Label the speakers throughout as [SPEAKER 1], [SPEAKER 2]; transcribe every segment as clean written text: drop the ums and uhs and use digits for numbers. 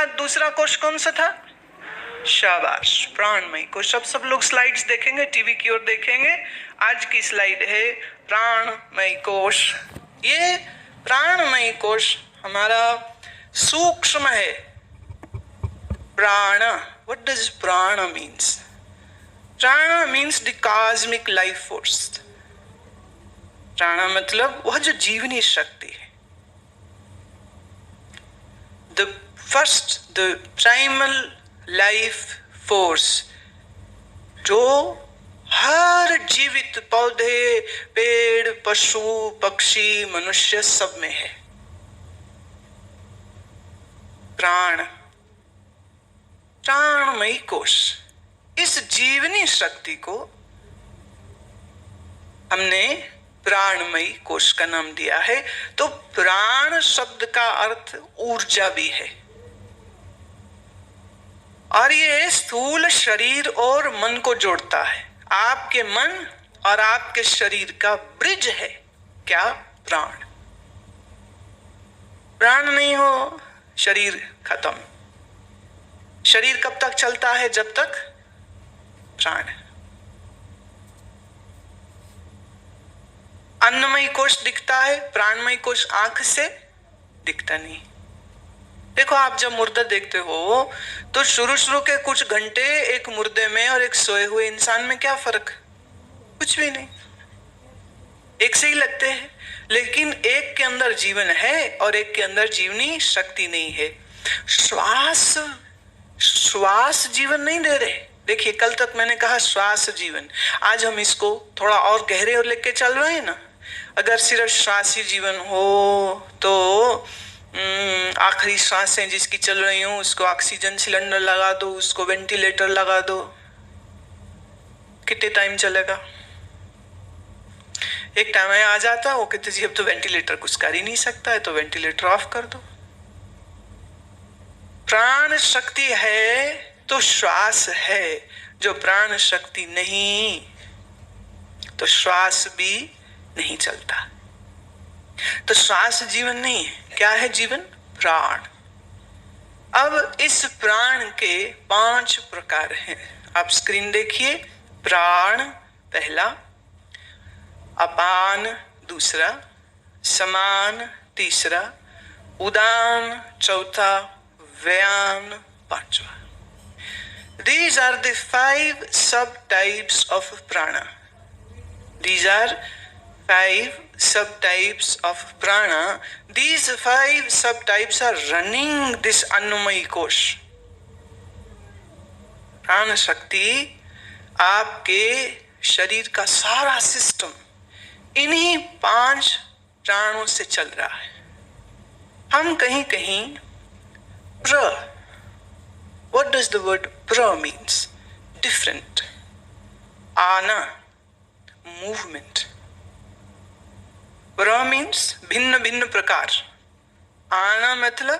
[SPEAKER 1] बाद दूसरा कोश कौन सा था? शाबाश, प्राणमयी कोश। अब सब लोग स्लाइड्स देखेंगे, टीवी की ओर देखेंगे। आज की स्लाइड है प्राणमयी कोश। ये प्राणमयी कोश हमारा सूक्ष्म है। प्राण, व्हाट डज प्राण मीन्स? प्राण means the cosmic life force. प्राण मतलब वह जो जीवनी शक्ति है, the first, the primal life force, जो हर जीवित पौधे, पेड़, पशु, पक्षी, मनुष्य सब में है। प्राण, प्राणमयी कोश। इस जीवनी शक्ति को हमने प्राणमयी कोश का नाम दिया है। तो प्राण शब्द का अर्थ ऊर्जा भी है, और ये स्थूल शरीर और मन को जोड़ता है। आपके मन और आपके शरीर का ब्रिज है क्या? प्राण। प्राण नहीं हो, शरीर खत्म। शरीर कब तक चलता है? जब तक प्राण। अन्नमयी कोश दिखता है, प्राणमयी कोश आंख से दिखता नहीं। देखो, आप जब मुर्दा देखते हो तो शुरू के कुछ घंटे एक मुर्दे में और एक सोए हुए इंसान में क्या फर्क? कुछ भी नहीं, एक से ही लगते हैं। लेकिन एक के अंदर जीवन है और एक के अंदर जीवनी शक्ति नहीं है। श्वास जीवन नहीं दे रहे। देखिए, कल तक मैंने कहा श्वास जीवन, आज हम इसको थोड़ा और गहरे और लेके चल रहे हैं ना। अगर सिर्फ श्वास ही जीवन हो तो आखिरी सांसें जिसकी चल रही हो उसको ऑक्सीजन सिलेंडर लगा दो, उसको वेंटिलेटर लगा दो, कितने टाइम चलेगा? एक टाइम आ जाता, वो कहते जी अब तो वेंटिलेटर कुछ कर ही नहीं सकता है, तो वेंटिलेटर ऑफ कर दो। प्राण शक्ति है तो श्वास है। जो प्राण शक्ति नहीं तो श्वास भी नहीं चलता। तो श्वास जीवन नहीं है। क्या है जीवन? प्राण। अब इस प्राण के 5 प्रकार हैं। आप स्क्रीन देखिए। प्राण पहला, अपान दूसरा, समान तीसरा, उदान चौथा, व्यान पांचवा। These are the 5 subtypes of prana. These are 5 subtypes of prana. These 5 subtypes are running this अन्नमयी कोश। प्राण शक्ति आपके शरीर का सारा सिस्टम इन्हीं 5 प्राणों से चल रहा है। हम कहीं कहीं प्र, what does the word pra means? Different. आना, movement. pra means भिन्न भिन्न प्रकार। आना मतलब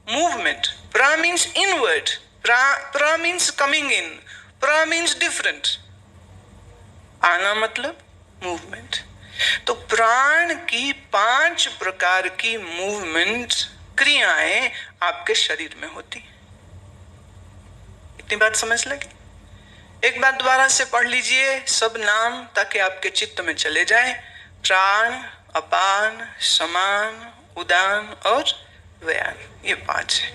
[SPEAKER 1] movement. pra means inward. pra means coming in. pra means different. आना मतलब movement. तो प्राण की 5 प्रकार की मूवमेंट, क्रियाएं आपके शरीर में होती। इतनी बात समझ लगी? एक बार दोबारा से पढ़ लीजिए सब नाम, ताकि आपके चित्त में चले जाए। प्राण, अपान, समान, उदान और व्यान, ये 5 है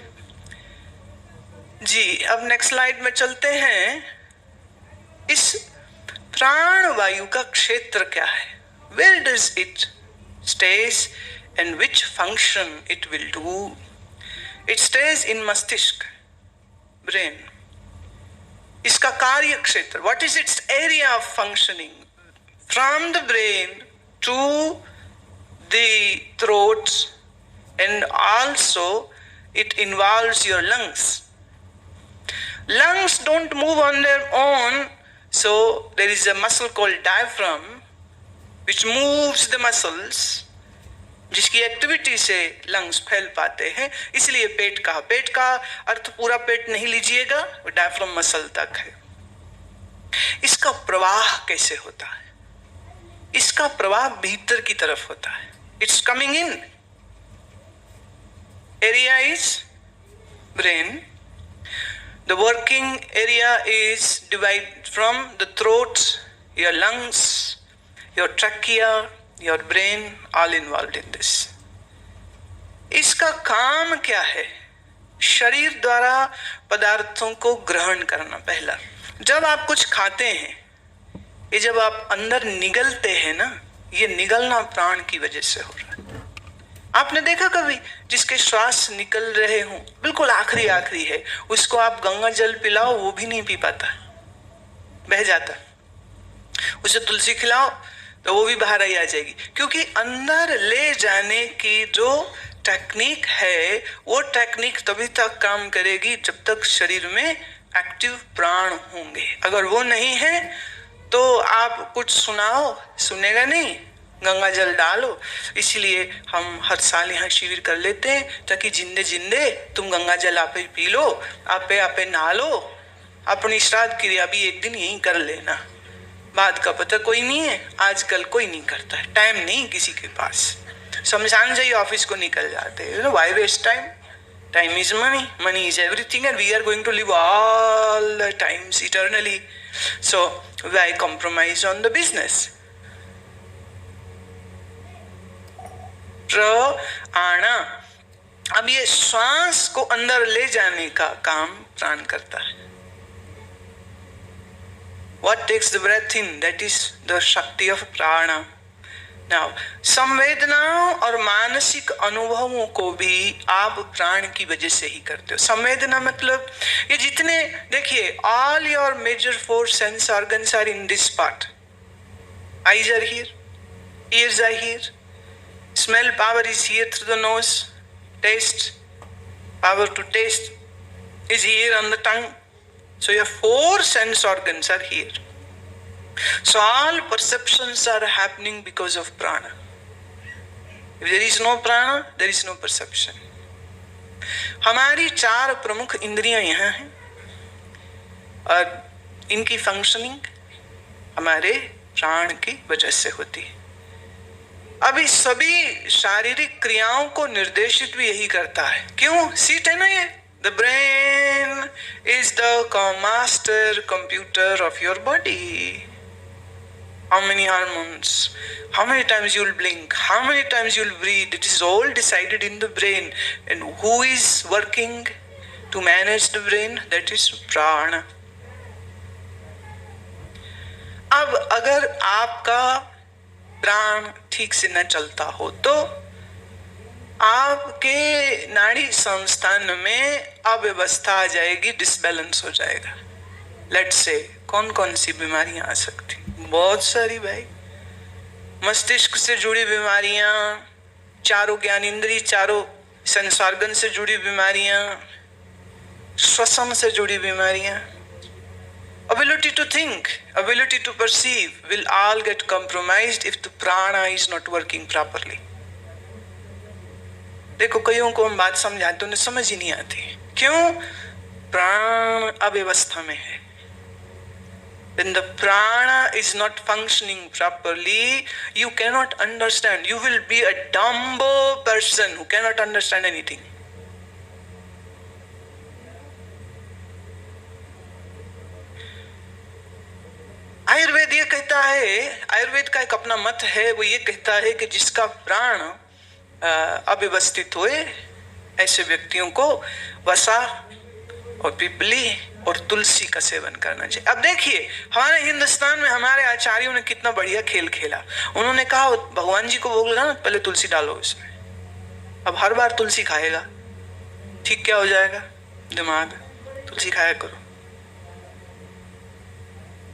[SPEAKER 1] जी। अब नेक्स्ट स्लाइड में चलते हैं। इस प्राण वायु का क्षेत्र क्या है? Where does it stays and which function it will do? It stays in मस्तिष्क, brain. इसका कार्य क्षेत्र, what is its area of functioning? From the brain to the throat, and also it involves your lungs. Lungs don't move on their own, so there is a muscle called diaphragm which moves the muscles, जिसकी activity से lungs फैल पाते हैं। इसलिए पेट का, पेट का अर्थ पूरा पेट नहीं लीजिएगा, डायफ्राम मसल तक है। इसका प्रवाह कैसे होता है? इसका प्रवाह भीतर की तरफ होता है। It's coming in, area is brain, the working area is divided from the throat, your lungs, your trachea, your brain, all involved in this. इसका काम क्या है? शरीर द्वारा पदार्थों को ग्रहण करना। पहला, जब आप कुछ खाते हैं, ये जब आप अंदर निगलते हैं ना, ये निगलना प्राण की वजह से हो रहा है। आपने देखा कभी जिसके श्वास निकल रहे हों, बिल्कुल आखिरी है, उसको आप गंगा जल पिलाओ वो भी नहीं पी पाता, बह जाता। उसे तुलसी खिलाओ तो वो भी बाहर ही आ जाएगी, क्योंकि अंदर ले जाने की जो टेक्निक है वो टेक्निक तभी तक काम करेगी जब तक शरीर में एक्टिव प्राण होंगे। अगर वो नहीं है तो आप कुछ सुनाओ, सुनेगा नहीं, गंगा जल डालो। इसलिए हम हर साल यहाँ शिविर कर लेते हैं ताकि जिंदे जिंदे तुम गंगा जल आपे पी लो, आपे नहा लो, अपनी श्राद्ध क्रिया भी एक दिन यहीं कर लेना। बाद का पता कोई नहीं है, आजकल कोई नहीं करता है, टाइम नहीं किसी के पास, शमशान से ही ऑफिस को निकल जाते हैं। Why waste time? Time is money, money is everything, and we are going to live all the times eternally, so why compromise on the business? प्राणा, अब ये श्वास को अंदर ले जाने का काम प्राण करता है। What takes the breath in? That is the शक्ति of प्राणा। Now, संवेदनाओं और मानसिक अनुभवों को भी आप प्राण की वजह से ही करते हो। संवेदना मतलब ये जितने, देखिए, all your major four sense organs are in this part. Eyes are here, ears are here, smell power is here through the nose, taste power to taste is here on the tongue. So your four sense organs are here. So all perceptions are happening because of prana. If there is no prana, there is no perception. हमारी चार प्रमुख इंद्रियां यहाँ हैं और इनकी functioning हमारे प्राण की वजह से होती है। अभी सभी शारीरिक क्रियाओं को निर्देशित भी यही करता है। क्यों? सीट है ना ये। The brain is the master computer of your body. How many hormones, how many times you will blink, how many times you will breathe, it is all decided in the brain. And who is working to manage the brain? That is prana. अब अगर आपका प्राण ठीक से न चलता हो तो आपके नाड़ी संस्थान में अव्यवस्था आ जाएगी, डिसबैलेंस हो जाएगा। लेट्स से कौन कौन सी बीमारियां आ सकती? बहुत सारी भाई। मस्तिष्क से जुड़ी बीमारियां, चारों ज्ञानेंद्रिय, चारों सेंस ऑर्गन से जुड़ी बीमारियां, श्वसन से जुड़ी बीमारियां, ability to think, ability to perceive will all get compromised if the prana is not working properly. देखो, कईयों को हम बात समझाते उन्हें समझ ही नहीं आती। क्यों? प्राण अव्यवस्था में है। When the prana is not functioning properly, you cannot understand. You will be a dumb person who cannot understand anything. Ayurveda ये कहता है, आयुर्वेद का एक अपना मत है, वो ये कहता है कि जिसका प्राण अव्यवस्थित हुए ऐसे व्यक्तियों को वसा और पिपली और तुलसी का सेवन करना चाहिए। अब देखिए, हमारे हिंदुस्तान में हमारे आचार्यों ने कितना बढ़िया खेल खेला। उन्होंने कहा भगवान जी को भोग लगाना, पहले तुलसी डालो इसमें। अब हर बार तुलसी खाएगा, ठीक क्या हो जाएगा? दिमाग। तुलसी खाया करो।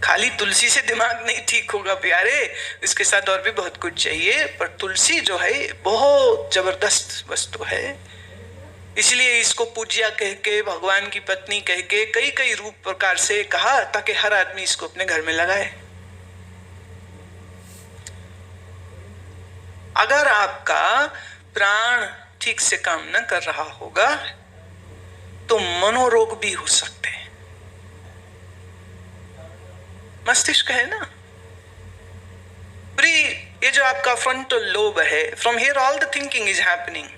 [SPEAKER 1] खाली तुलसी से दिमाग नहीं ठीक होगा प्यारे, इसके साथ और भी बहुत कुछ चाहिए। पर तुलसी जो है बहुत जबरदस्त वस्तु है, इसलिए इसको पूज्या कह के, भगवान की पत्नी कह के कई कई रूप प्रकार से कहा ताकि हर आदमी इसको अपने घर में लगाए। अगर आपका प्राण ठीक से काम न कर रहा होगा तो मनोरोग भी हो सकते हैं। मस्तिष्क है ना, ये जो आपका फ्रंटल लोब है, from here all the thinking is happening.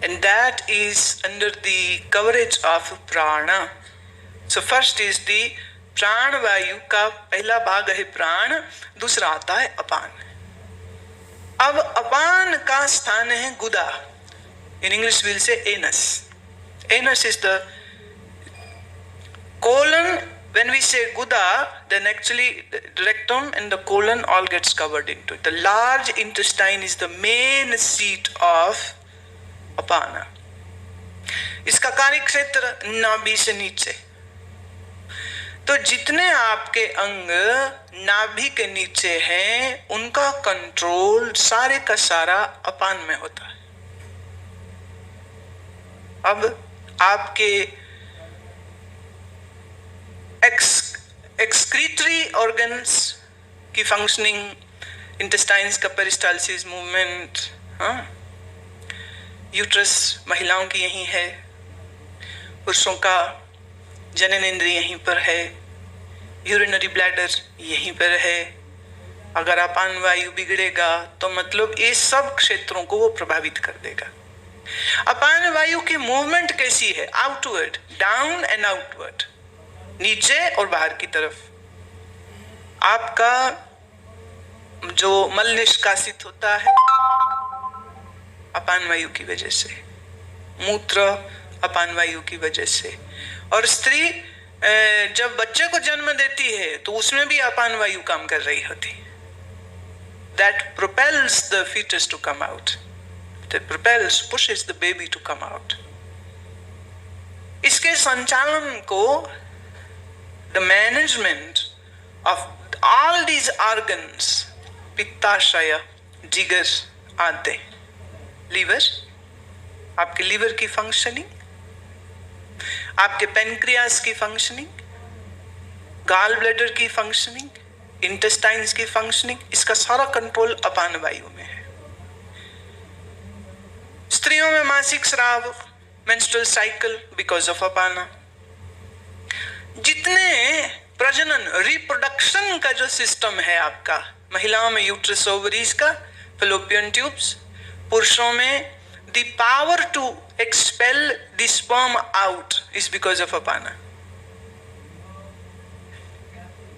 [SPEAKER 1] and that is under the coverage of prana. So first is the प्राण वायु का पहला भाग है प्राण, दूसरा आता है अपान। अब अपान का स्थान है गुदा, in English we'll say anus. Anus is the colon. When we say guda, then actually the rectum and the colon all gets covered into it. The large intestine is the main seat of apana. इसका कार्य क्षेत्र नाभि से नीचे। तो जितने आपके अंग नाभि के नीचे हैं उनका कंट्रोल सारे का सारा अपान में होता है। अब आपके एक्सक्रीटरी ऑर्गन्स की फंक्शनिंग, इंटेस्टाइन्स का पेरिस्टालसिस मूवमेंट, यूट्रस महिलाओं की यहीं है, पुरुषों का जनन इंद्रिय यहीं पर है, यूरिनरी ब्लैडर यहीं पर है। अगर अपान वायु बिगड़ेगा तो मतलब ये सब क्षेत्रों को वो प्रभावित कर देगा। अपान वायु की मूवमेंट कैसी है? आउटवर्ड, डाउन एंड आउटवर्ड, नीचे और बाहर की तरफ। आपका जो मल निष्कासित होता है अपान वायु की वजह से, मूत्र अपान वायु की वजह से, और स्त्री जब बच्चे को जन्म देती है तो उसमें भी अपान वायु काम कर रही होती। That propels the fetus to come out. That propels, pushes the baby to come out. इसके संचालन को, the management of all these organs, पित्ताशय, जिगर आदि, लीवर, आपके लीवर की फंक्शनिंग, आपके पेनक्रियास की फंक्शनिंग, गाल ब्लैडर की फंक्शनिंग, इंटेस्टाइन्स की फंक्शनिंग, इसका सारा कंट्रोल अपान वायु में है। स्त्रियों में मासिक स्राव, मेंस्ट्रुअल साइकिल, बिकॉज ऑफ अपाना। जितने प्रजनन, रिप्रोडक्शन का जो सिस्टम है आपका, महिलाओं में यूट्रस ओवरीज का, फैलोपियन ट्यूब्स, पुरुषों में the power to expel the sperm out is because of apana.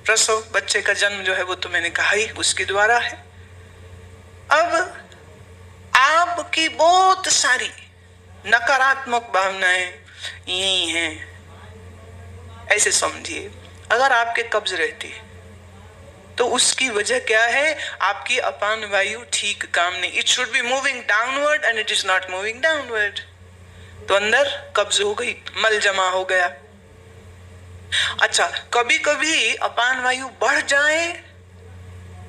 [SPEAKER 1] प्रसव, बच्चे का जन्म जो है वो तो मैंने कहा ही उसके द्वारा है। अब आपकी बहुत सारी नकारात्मक भावनाएं यही हैं। ऐसे समझिए, अगर आपके कब्ज रहती है तो उसकी वजह क्या है? आपकी अपान वायु ठीक काम नहीं। It should be moving downward and it is not moving downward. तो अंदर कब्ज हो गई, मल जमा हो गया। अच्छा, कभी कभी अपान वायु बढ़ जाए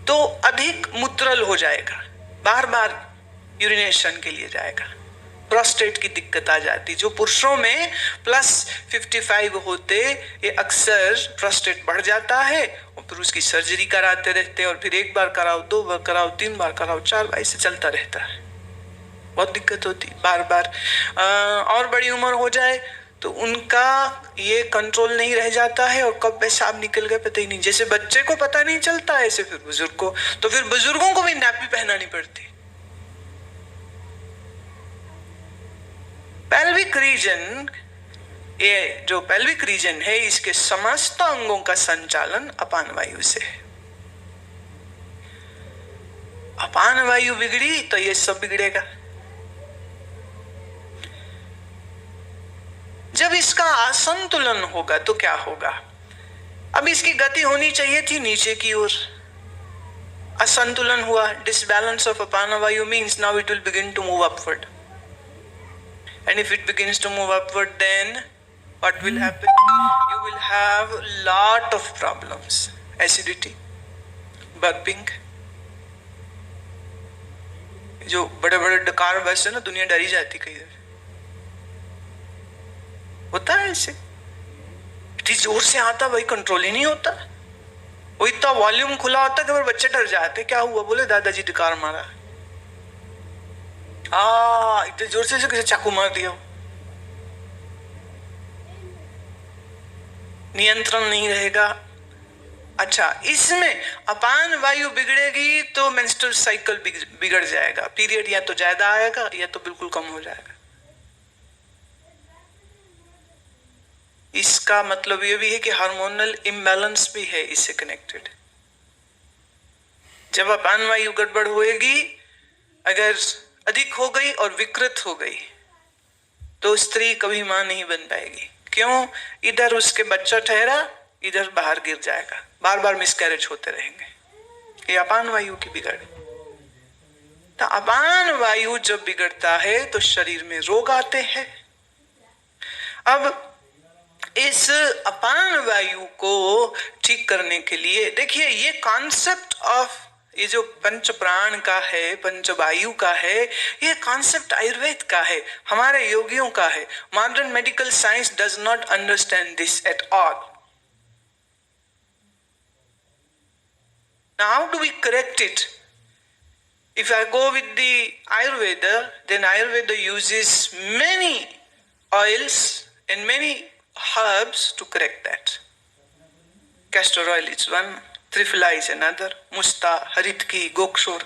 [SPEAKER 1] तो अधिक मूत्रल हो जाएगा, बार बार यूरिनेशन के लिए जाएगा, प्रोस्टेट की दिक्कत आ जाती। जो पुरुषों में +55 होते ये अक्सर प्रोस्टेट बढ़ जाता है और फिर उसकी सर्जरी कराते रहते हैं, और फिर एक बार कराओ, 2 बार कराओ, 3 बार कराओ, 4 बार, ऐसे चलता रहता है। बहुत दिक्कत होती बार बार। और बड़ी उम्र हो जाए तो उनका ये कंट्रोल नहीं रह जाता है और कब पेशाब निकल गए पता ही नहीं। जैसे बच्चे को पता नहीं चलता ऐसे फिर बुजुर्ग को, तो फिर बुजुर्गों को भी नैपी पहनानी पड़ती। पेल्विक रीजन, ये जो पेल्विक रीजन है इसके समस्त अंगों का संचालन अपान वायु से है। अपान वायु बिगड़ी तो ये सब बिगड़ेगा। जब इसका असंतुलन होगा तो क्या होगा? अब इसकी गति होनी चाहिए थी नीचे की ओर, असंतुलन हुआ, डिसबैलेंस ऑफ अपान वायु means now it will begin to move upward, and if it begins to move upward, then what will happen? You will have lot of problems, acidity, burping। जो बड़े बड़े डकार बस है ना, दुनिया डरी जाती कई बार, होता है ऐसे। इतनी जोर से आता भाई, कंट्रोल ही नहीं होता। वो इतना वॉल्यूम खुला होता कि बच्चे डर जाते, क्या हुआ? बोले दादाजी डकार मारा। इतने जोर से कैसे चाकू मार दिया। नियंत्रण नहीं रहेगा। अच्छा, इसमें अपान वायु बिगड़ेगी तो मेंस्ट्रुअल साइकिल बिगड़ जाएगा, पीरियड या तो ज्यादा आएगा या तो बिल्कुल कम हो जाएगा। इसका मतलब ये भी है कि हार्मोनल इम्बैलेंस भी है इससे कनेक्टेड। जब अपान वायु गड़बड़ होएगी, अगर अधिक हो गई और विकृत हो गई, तो स्त्री कभी मां नहीं बन पाएगी। क्यों? इधर उसके बच्चा ठहरा, इधर बाहर गिर जाएगा, बार बार मिसकैरेज होते रहेंगे। ये अपान वायु की बिगड़। तो अपान वायु जब बिगड़ता है तो शरीर में रोग आते हैं। अब इस अपान वायु को ठीक करने के लिए देखिए, ये कॉन्सेप्ट ऑफ ये जो पंच प्राण का है, पंच वायु का है, ये कॉन्सेप्ट आयुर्वेद का है, हमारे योगियों का है। Modern medical science does not understand this at all. Now, how do we correct it? If I go with the Ayurveda, then Ayurveda uses many oils and many herbs to correct that. Castor oil is one, Triphala is another, Musta, Haritki, Gokshur.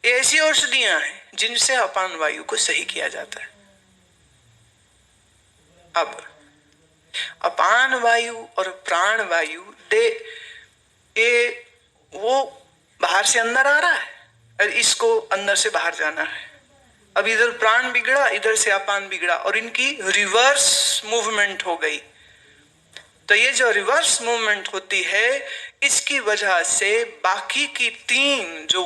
[SPEAKER 1] ये ऐसी औषधियां हैं जिनसे अपान वायु को सही किया जाता है। अब अपान वायु और प्राण वायु ये वो बाहर से अंदर आ रहा है और इसको अंदर से बाहर जाना है। अब इधर प्राण बिगड़ा, इधर से अपान बिगड़ा और इनकी रिवर्स मूवमेंट हो गई। तो ये जो रिवर्स मूवमेंट होती है, इसकी वजह से बाकी की तीन जो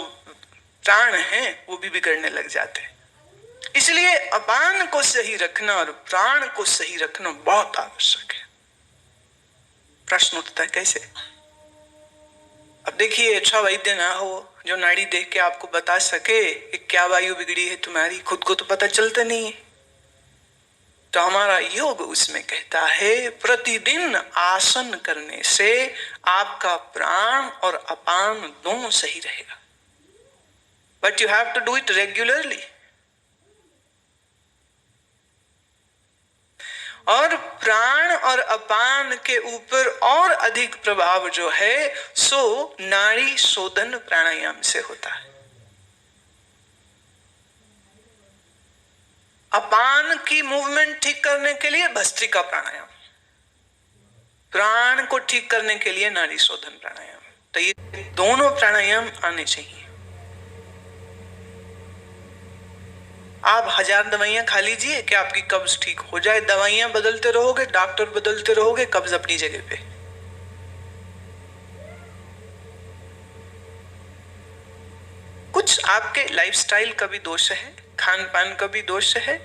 [SPEAKER 1] प्राण हैं वो भी बिगड़ने लग जाते हैं। इसलिए अपान को सही रखना और प्राण को सही रखना बहुत आवश्यक है। प्रश्न उठता है कैसे? अब देखिए, अच्छा वैद्य ना हो जो नाड़ी देख के आपको बता सके कि क्या वायु बिगड़ी है तुम्हारी, खुद को तो पता चलता नहीं है। तो हमारा योग उसमें कहता है प्रतिदिन आसन करने से आपका प्राण और अपान दोनों सही रहेगा। But you have to do it regularly. और प्राण और अपान के ऊपर और अधिक प्रभाव जो है सो नाड़ी शोधन प्राणायाम से होता है। अपान की मूवमेंट ठीक करने के लिए भस्त्रिका प्राणायाम, प्राण को ठीक करने के लिए नाड़ी शोधन प्राणायाम। तो ये दोनों प्राणायाम आने चाहिए। आप 1000 दवाइयां खा लीजिए कि आपकी कब्ज ठीक हो जाए। दवाइयां बदलते रहोगे, डॉक्टर बदलते रहोगे, कब्ज अपनी जगह पे। कुछ आपके लाइफस्टाइल का भी दोष है, खान पान का भी दोष है,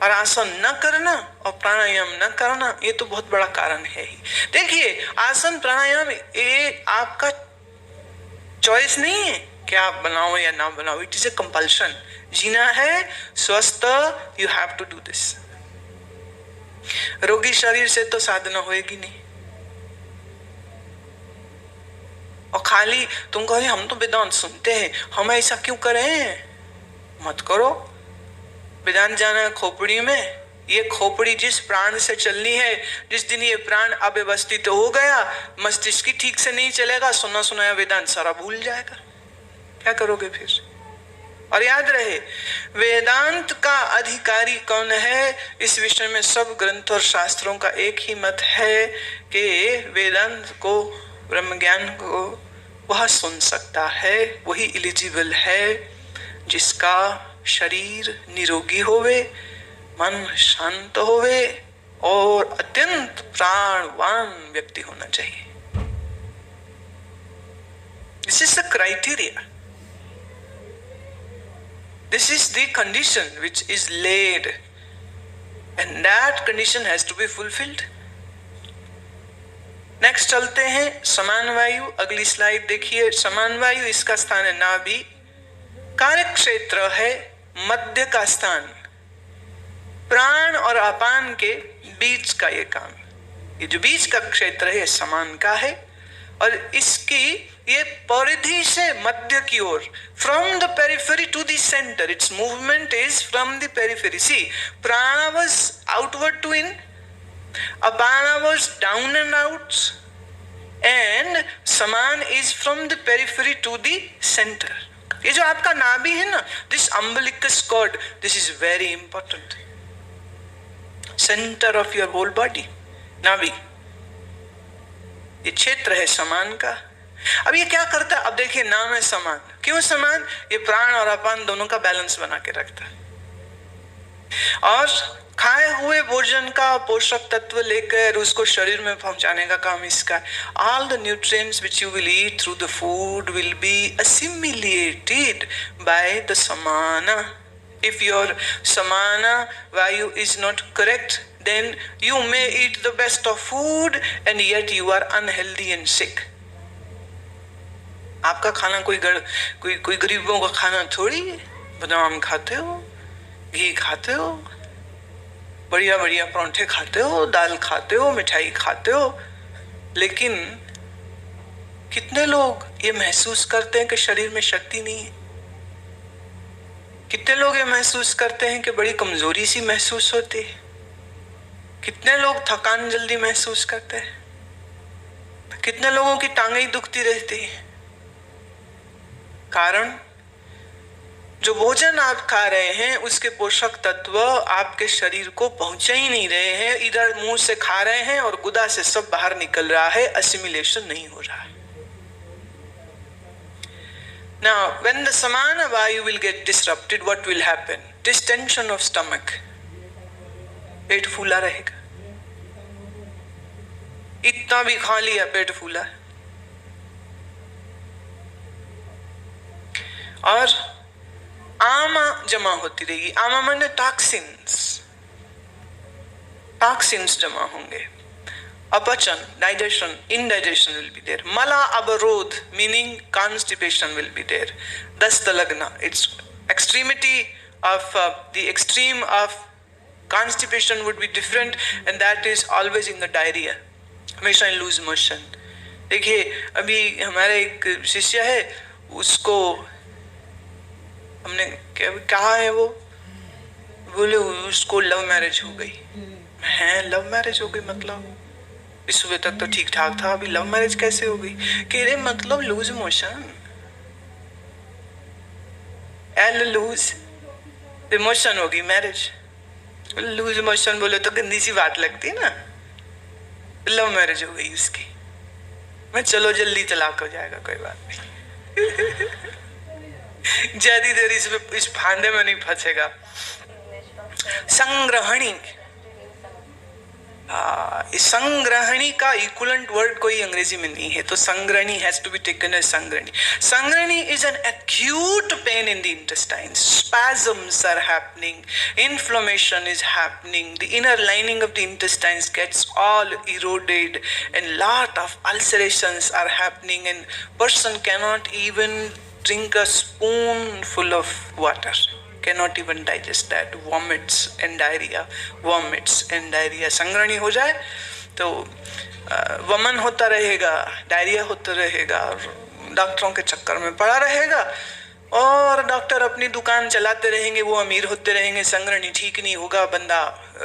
[SPEAKER 1] और आसन न करना और प्राणायाम न करना ये तो बहुत बड़ा कारण है ही। देखिए, आसन प्राणायाम ये आपका चॉइस नहीं है कि आप बनाओ या ना बनाओ। It is a compulsion. जीना है स्वस्थ, you have to do this. रोगी शरीर से तो साधना होएगी नहीं। और खाली तुम कहो हम तो वेदांत सुनते हैं, हम ऐसा क्यों करें? मत करो। वेदांत जाना खोपड़ी में, ये खोपड़ी जिस प्राण से चलनी है, जिस दिन ये प्राण अव्यवस्थित हो गया, मस्तिष्क की ठीक से नहीं चलेगा, सुना सुनाया वेदांत सारा भूल जाएगा। क्या करोगे फिर? और याद रहे, वेदांत का अधिकारी कौन है? इस विषय में सब ग्रंथ और शास्त्रों का एक ही मत है कि वेदांत को, ब्रह्म ज्ञान को वह सुन सकता है, वही एलिजिबल है जिसका शरीर निरोगी होवे, मन शांत होवे और अत्यंत प्राणवान व्यक्ति होना चाहिए। This is the criteria. This is the condition which is laid, and that condition has to be fulfilled. Next चलते हैं समान वायु. अगली स्लाइड देखिए. समान वायु, इसका स्थान है नाभि. कार्य क्षेत्र है मध्य का स्थान. प्राण और अपान के बीच का ये काम, ये जो बीच का क्षेत्र है समान का है, और इसकी ये परिधि से मध्य की ओर, from the periphery to the centre, it's movement is from the periphery. See, prana was outward to in, apana was down and out, and saman is from the periphery to the center. ये जो आपका नाभि है ना, this umbilicus cord, this is very important. Centre of your whole body, नाभि, ये क्षेत्र है समान का। अब ये क्या करता है? अब देखिए, नाम है समान। क्यों समान? ये प्राण और अपान दोनों का बैलेंस बना के रखता है। और खाए हुए भोजन का पोषक तत्व लेकर उसको शरीर में पहुंचाने का काम इसका। All the nutrients which you will eat through the food will be assimilated by the samana. If your samana vayu is not correct, then you may eat the best of food and yet you are unhealthy and sick. आपका खाना कोई गरीबों का खाना थोड़ी। बादाम खाते हो, घी खाते हो, बढ़िया बढ़िया परांठे खाते हो, दाल खाते हो, मिठाई खाते हो, लेकिन कितने लोग ये महसूस करते हैं कि शरीर में शक्ति नहीं है? कितने लोग ये महसूस करते हैं कि बड़ी कमजोरी सी महसूस होती है? कितने लोग थकान जल्दी महसूस करते हैं? कितने लोगों की टांगें ही दुखती रहती है? कारण, जो भोजन आप खा रहे हैं उसके पोषक तत्व आपके शरीर को पहुंचा ही नहीं रहे हैं। इधर मुंह से खा रहे हैं और गुदा से सब बाहर निकल रहा है, असिमिलेशन नहीं हो रहा है। Now, when the samana vayu will get disrupted, what will happen? Distension of stomach. पेट फूला रहेगा। इतना भी खा लिया, पेट फूला। और आमा जमा होती रहेगी। आमा माने टॉक्सिन्स, टॉक्सिन्स जमा होंगे। अपचन, digestion, indigestion will be there. Mala abarodh, meaning constipation will be there. Dasta lagna, it's extremity of the extreme of constipation would be different, and that is always in the diarrhea, हमेशा in loose motion। देखिए, अभी हमारे एक शिष्य है, उसको हमने कहा है, वो बोले उसको लव मैरिज हो गई है। लव मैरिज हो गई मतलब? इस सुबह तक तो ठीक ठाक था, अभी लव मैरिज कैसे हो गई? कह रहे मतलब loose motion, L loose emotion होगी मैरिज। लूज मोशन बोले तो गंदी सी बात लगती है ना। लव मैरिज हो गई उसकी। मैं चलो जल्दी तलाक हो जाएगा, कोई बात नहीं। ज्यादा देर इस फांदे में नहीं फंसेगा। संग्रहणी, संग्रहणी का इक्विवेलेंट वर्ड कोई अंग्रेजी में नहीं है, तो संग्रहणी has to be taken as संग्रहणी। संग्रहणी is an acute pain in the intestines. Spasms are happening, inflammation is happening, the inner lining of the intestines gets all eroded, and lot of ulcerations are happening, and person cannot even drink a spoonful of water, cannot even digest that, vomits and diarrhea, vomits and diarrhea। संग्रहणी हो जाए तो वमन होता रहेगा, diarrhoea होता रहेगा, डॉक्टरों के चक्कर में पड़ा रहेगा, और डॉक्टर अपनी दुकान चलाते रहेंगे, वो अमीर होते रहेंगे, संग्रहणी ठीक नहीं होगा, बंदा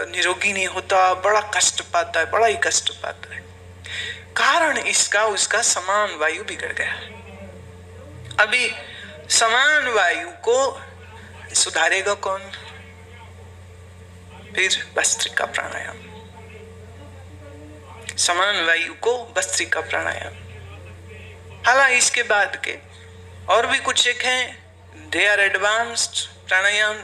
[SPEAKER 1] निरोगी नहीं होता, बड़ा कष्ट पाता है, बड़ा ही कष्ट पाता है। कारण इसका उसका समान वायु बिगड़ गया। अभी समान वायु को सुधारेगा कौन? फिर भस्त्रिका प्राणायाम। समान वायु को भस्त्रिका प्राणायाम। हालांकि इसके बाद के और भी कुछ एक हैं, they are advanced pranayama,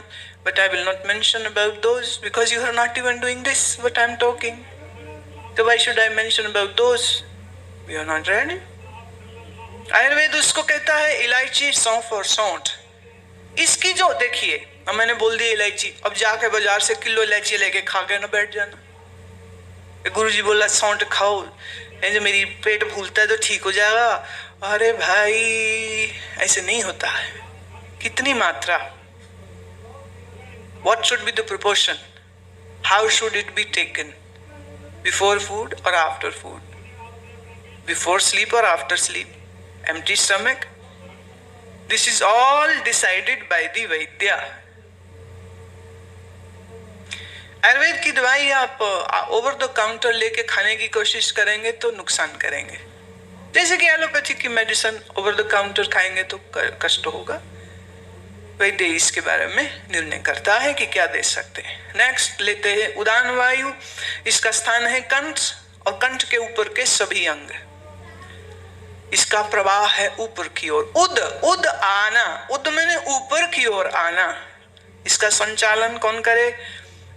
[SPEAKER 1] but I will not mention about those because you are not even doing this what I am talking. So why should I mention about those? We are not ready. Ayurveda उसको कहता है इलायची, सौंफ और सौंठ। इसकी जो देखिए, अब मैंने बोल दिया इलायची, अब जाके बाजार से किलो इलायची लेके खा के ना बैठ जाना। गुरुजी बोला सौंठ खाओ, जो मेरी पेट फूलता है तो ठीक हो जाएगा। अरे भाई, ऐसे नहीं होता है। कितनी मात्रा? What should be the proportion? How should it be taken? Before food or after food? Before sleep or after sleep? Empty stomach? This is all decided by the Vaidya. Ayurveda की दवाई आप ओवर द काउंटर लेके खाने की कोशिश करेंगे तो नुकसान करेंगे। जैसे कि एलोपैथिक की मेडिसिन ओवर द काउंटर खाएंगे तो कष्ट होगा। वैद्य इसके बारे में निर्णय करता है कि क्या दे सकते हैं। नेक्स्ट लेते हैं उदान वायु। इसका स्थान है कंठ और कंठ के ऊपर के सभी अंग। इसका प्रवाह है ऊपर की ओर। उद उद आना, उद मैंने ऊपर की ओर आना। इसका संचालन कौन करे,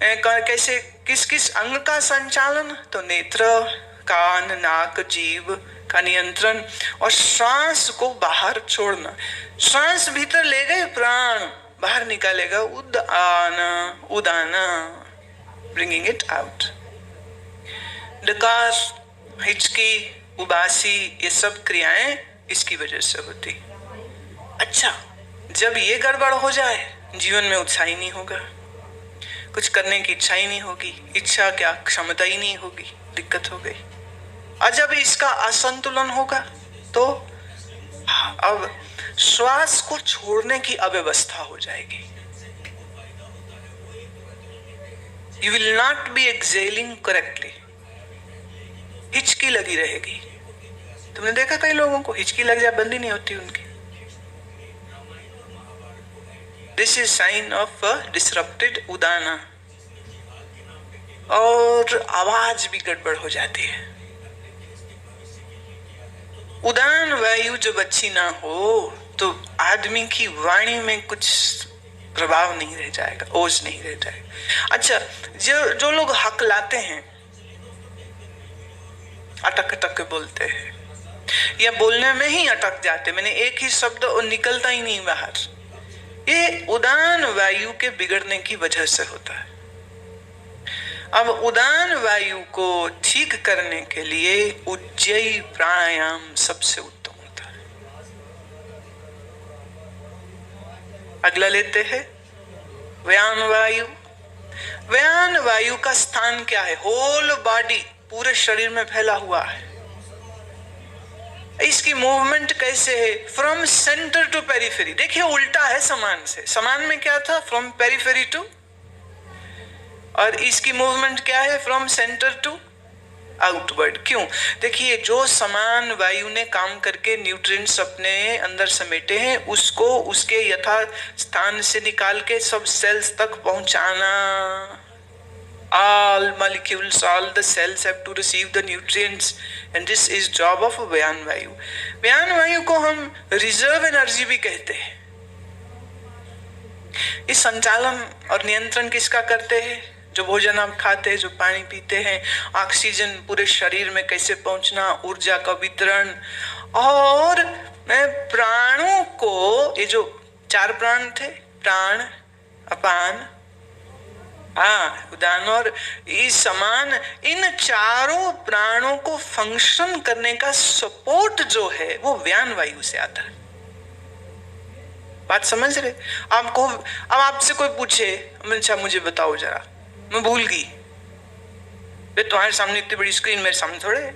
[SPEAKER 1] कैसे, किस किस अंग का संचालन? तो नेत्र, कान, नाक, जीभ का नियंत्रण और श्वास को बाहर छोड़ना। श्वास भीतर ले गए, प्राण बाहर निकालेगा, Udana Udana, bringing it out. डकार, हिचकी, उबासी, ये सब क्रियाएं इसकी वजह से होती। अच्छा, जब ये गड़बड़ हो जाए, जीवन में उत्साह ही नहीं होगा, कुछ करने की इच्छा ही नहीं होगी, इच्छा क्या क्षमता ही नहीं होगी, दिक्कत हो गई। और जब इसका असंतुलन होगा तो अब श्वास को छोड़ने की अव्यवस्था हो जाएगी। You will not be exhaling correctly. हिचकी लगी रहेगी। तुमने देखा कई लोगों को हिचकी लग जाए, बंद ही नहीं होती उनकी। This is sign of a disrupted Udana. और आवाज भी गड़बड़ हो जाती है। उदान वायु जब अच्छी ना हो तो आदमी की वाणी में कुछ प्रभाव नहीं रह जाएगा, ओज नहीं रह जाएगा। अच्छा, जो लोग हकलाते हैं, अटक अटक के बोलते हैं या बोलने में ही अटक जाते, मैंने एक ही शब्द और निकलता ही नहीं बाहर, ये उदान वायु के बिगड़ने की वजह से होता है। अब उदान वायु को ठीक करने के लिए उज्जयी प्राणायाम सबसे उत्तम होता है। अगला लेते हैं व्यान वायु। व्यान वायु का स्थान क्या है? होल बॉडी, पूरे शरीर में फैला हुआ है। इसकी मूवमेंट कैसे है? From centre to periphery. देखिए उल्टा है समान से। समान में क्या था? फ्रॉम पेरिफेरी टू, और इसकी मूवमेंट क्या है? From centre to outward. क्यों? देखिए, जो समान वायु ने काम करके न्यूट्रिएंट्स अपने अंदर समेटे हैं, उसको उसके यथा स्थान से निकाल के सब सेल्स तक पहुंचाना। All molecules, all the cells have to receive the nutrients, and this is job of व्यान वायु। व्यान वायु को हम रिजर्व एनर्जी भी कहते हैं। इस संचालन और नियंत्रण किसका करते हैं? जो भोजन आप खाते हैं, जो पानी पीते हैं, ऑक्सीजन पूरे शरीर में कैसे पहुंचना, ऊर्जा का वितरण, और प्राणों को, ये जो 4 प्राण थे, प्राण, अपान, उदान और इस समान, इन चारों प्राणों को फंक्शन करने का सपोर्ट जो है वो व्यान वायु से आता है। बात समझ रहे? आपको अब आपसे कोई पूछे, अच्छा मुझे बताओ जरा, मैं भूल गई, तुम्हारे सामने इतनी बड़ी स्क्रीन, मेरे सामने थोड़े।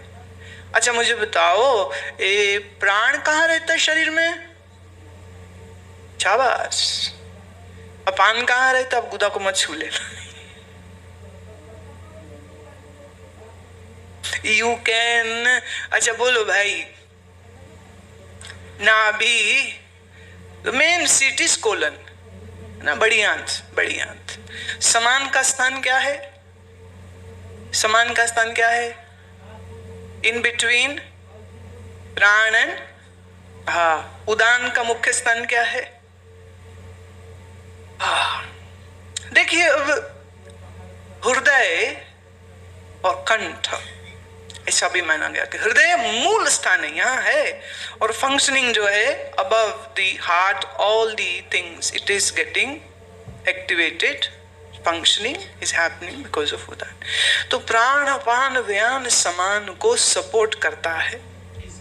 [SPEAKER 1] अच्छा मुझे बताओ, ये प्राण कहाँ रहता है शरीर में? शाबाश। अपान कहाँ रहता? अब गुदा को मत छू लेना। यू कैन, अच्छा बोलो भाई, नाभि, मेन सीट इज कोलन ना, बड़ी आंत, बड़ी आंत। समान का स्थान क्या है? समान का स्थान क्या है? इन बिटवीन प्राण एंड, उदान का मुख्य स्थान क्या है? देखिए, अब हृदय और कंठ ऐसा भी माना गया कि हृदय मूल स्थान है, यहाँ है, और फंक्शनिंग जो है above the heart, all the things it is getting activated, functioning is happening because of उदान। तो प्राण, अपान, व्यान समान को सपोर्ट करता है।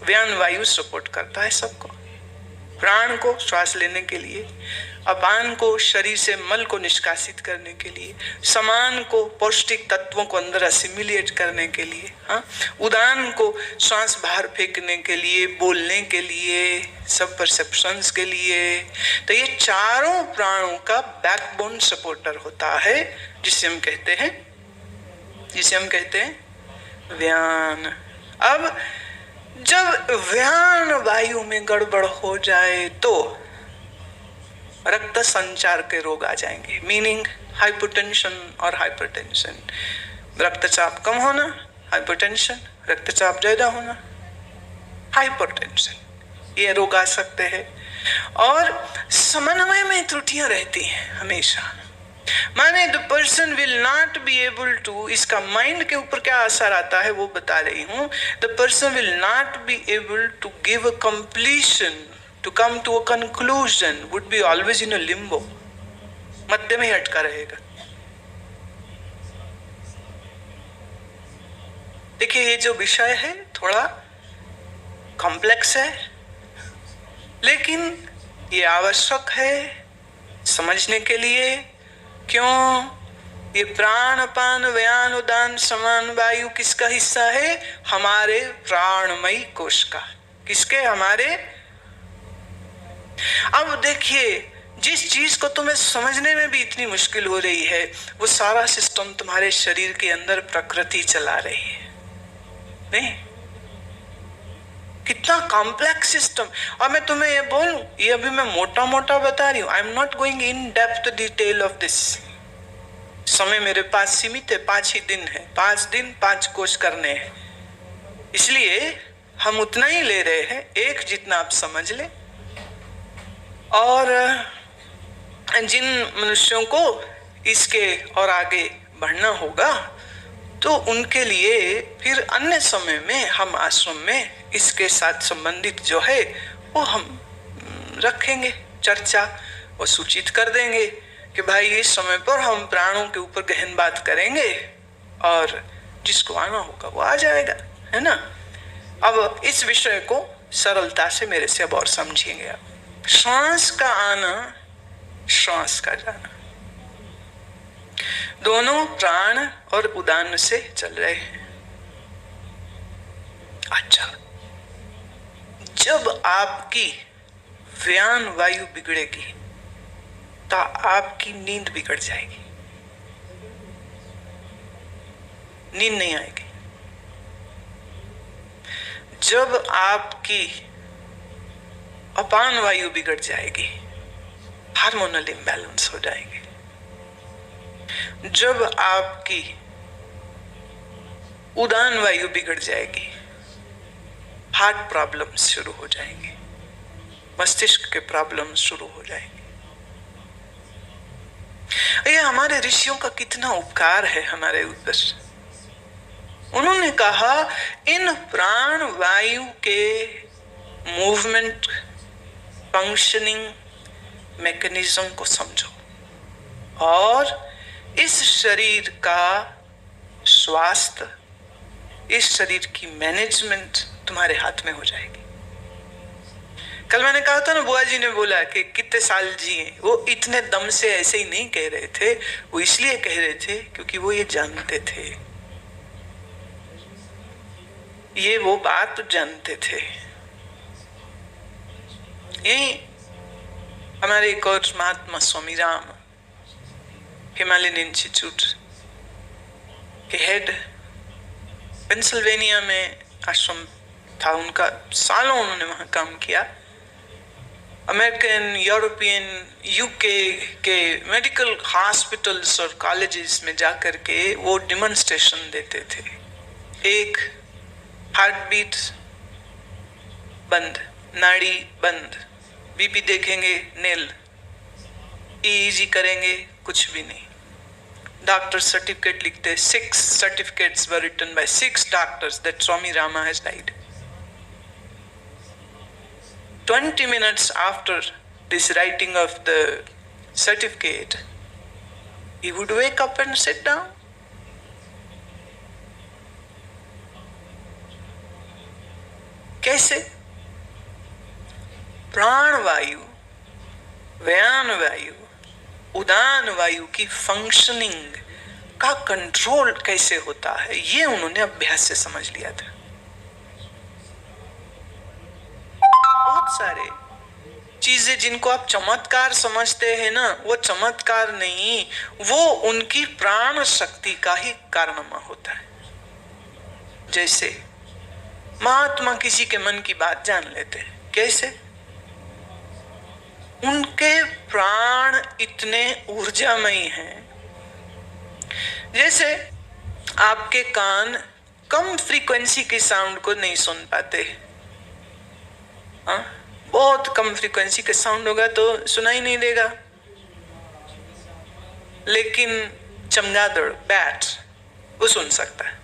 [SPEAKER 1] व्यान वायु सपोर्ट करता है सबको। प्राण को श्वास लेने के लिए, अपान को शरीर से मल को निष्कासित करने के लिए, समान को पौष्टिक तत्वों को अंदर असिमिलेट करने के लिए, उदान को श्वास बाहर फेंकने के लिए, बोलने के लिए, सब परसेप्शंस के लिए। तो ये चारों प्राणों का बैकबोन सपोर्टर होता है, जिसे हम कहते हैं व्यान। अब जब व्यान वायु में गड़बड़ हो जाए तो रक्त संचार के रोग आ जाएंगे, मीनिंग हाइपोटेंशन और हाइपरटेंशन। रक्तचाप कम होना, हाइपोटेंशन, रक्तचाप ज्यादा होना, हाइपरटेंशन, ये रोग आ सकते हैं। और समन्वय में त्रुटियां रहती हैं हमेशा, माने the person will not be able to, इसका माइंड के ऊपर क्या असर आता है वो बता रही हूं। The person will not be able to give a completion, to come to a conclusion, would be always in a limbo, मध्य में ही अटका रहेगा। देखिए ये जो विषय है थोड़ा कॉम्प्लेक्स है, लेकिन ये आवश्यक है समझने के लिए। क्यों? ये प्राण अपान व्यान उदान समान वायु किसका हिस्सा है? हमारे प्राणमयी कोश का। किसके? हमारे। अब देखिए जिस चीज को तुम्हें समझने में भी इतनी मुश्किल हो रही है, वो सारा सिस्टम तुम्हारे शरीर के अंदर प्रकृति चला रही है। नहीं, कितना कॉम्प्लेक्स सिस्टम। और मैं तुम्हें ये बोलूं, ये अभी मैं मोटा मोटा बता रही हूं, I am not going in depth detail of this. समय मेरे पास सीमित है, 5 ही दिन है, 5 दिन 5 कोर्स करने हैं, इसलिए हम उतना ही ले रहे हैं, एक जितना आप समझ ले। और जिन मनुष्यों को इसके और आगे बढ़ना होगा तो उनके लिए फिर अन्य समय में हम आश्रम में इसके साथ संबंधित जो है वो हम रखेंगे चर्चा, और सूचित कर देंगे कि भाई इस समय पर हम प्राणों के ऊपर गहन बात करेंगे और जिसको आना होगा वो आ जाएगा, है ना। अब इस विषय को सरलता से मेरे से अब और समझेंगे आप। श्वास का आना, श्वास का जाना, दोनों प्राण और उदान से चल रहे हैं। अच्छा, जब आपकी व्यान वायु बिगड़ेगी तो आपकी नींद बिगड़ जाएगी, नींद नहीं आएगी। जब आपकी अपान वायु बिगड़ जाएगी, हार्मोनल इम्बैलेंस हो जाएंगे। जब आपकी उदान वायु बिगड़ जाएगी, हार्ट प्रॉब्लम्स शुरू हो जाएंगे, मस्तिष्क के प्रॉब्लम्स शुरू हो जाएंगे। ये हमारे ऋषियों का कितना उपकार है हमारे ऊपर। उन्होंने कहा इन प्राण वायु के मूवमेंट, फंक्शनिंग मैकेनिज्म को समझो और इस शरीर का स्वास्थ्य, इस शरीर की मैनेजमेंट तुम्हारे हाथ में हो जाएगी। कल मैंने कहा था ना, बुआ जी ने बोला कि कितने साल जिए, वो इतने दम से ऐसे ही नहीं कह रहे थे, वो इसलिए कह रहे थे क्योंकि वो ये जानते थे, ये वो बात जानते थे। यही हमारे एक और महात्मा स्वामी राम, हिमालयन इंस्टीट्यूट के हेड, पेंसिल्वेनिया में आश्रम था उनका, सालों उन्होंने वहां काम किया। अमेरिकन, यूरोपियन, यूके के मेडिकल हॉस्पिटल्स और कॉलेजेस में जाकर के वो डिमॉन्स्ट्रेशन देते थे। एक, हार्ट बीट बंद, नाड़ी बंद, बीपी देखेंगे नील, ईईजी करेंगे कुछ भी नहीं। डॉक्टर सर्टिफिकेट लिखते, 6 certificates were written by 6 doctors that Swami Rama has died. 20 minutes after this writing of the certificate, he would wake up and sit down. कैसे? प्राण वायु, व्यान वायु, उदान वायु की फंक्शनिंग का कंट्रोल कैसे होता है, ये उन्होंने अभ्यास से समझ लिया था। बहुत सारे चीजें जिनको आप चमत्कार समझते हैं ना, वो चमत्कार नहीं, वो उनकी प्राण शक्ति का ही कारनामा होता है। जैसे महात्मा किसी के मन की बात जान लेते हैं, कैसे? उनके प्राण इतने ऊर्जामयी हैं, जैसे आपके कान कम फ्रीक्वेंसी के साउंड को नहीं सुन पाते। हाँ, बहुत कम फ्रीक्वेंसी के साउंड होगा तो सुनाई नहीं देगा, लेकिन चमगादड़, बैट, वो सुन सकता है।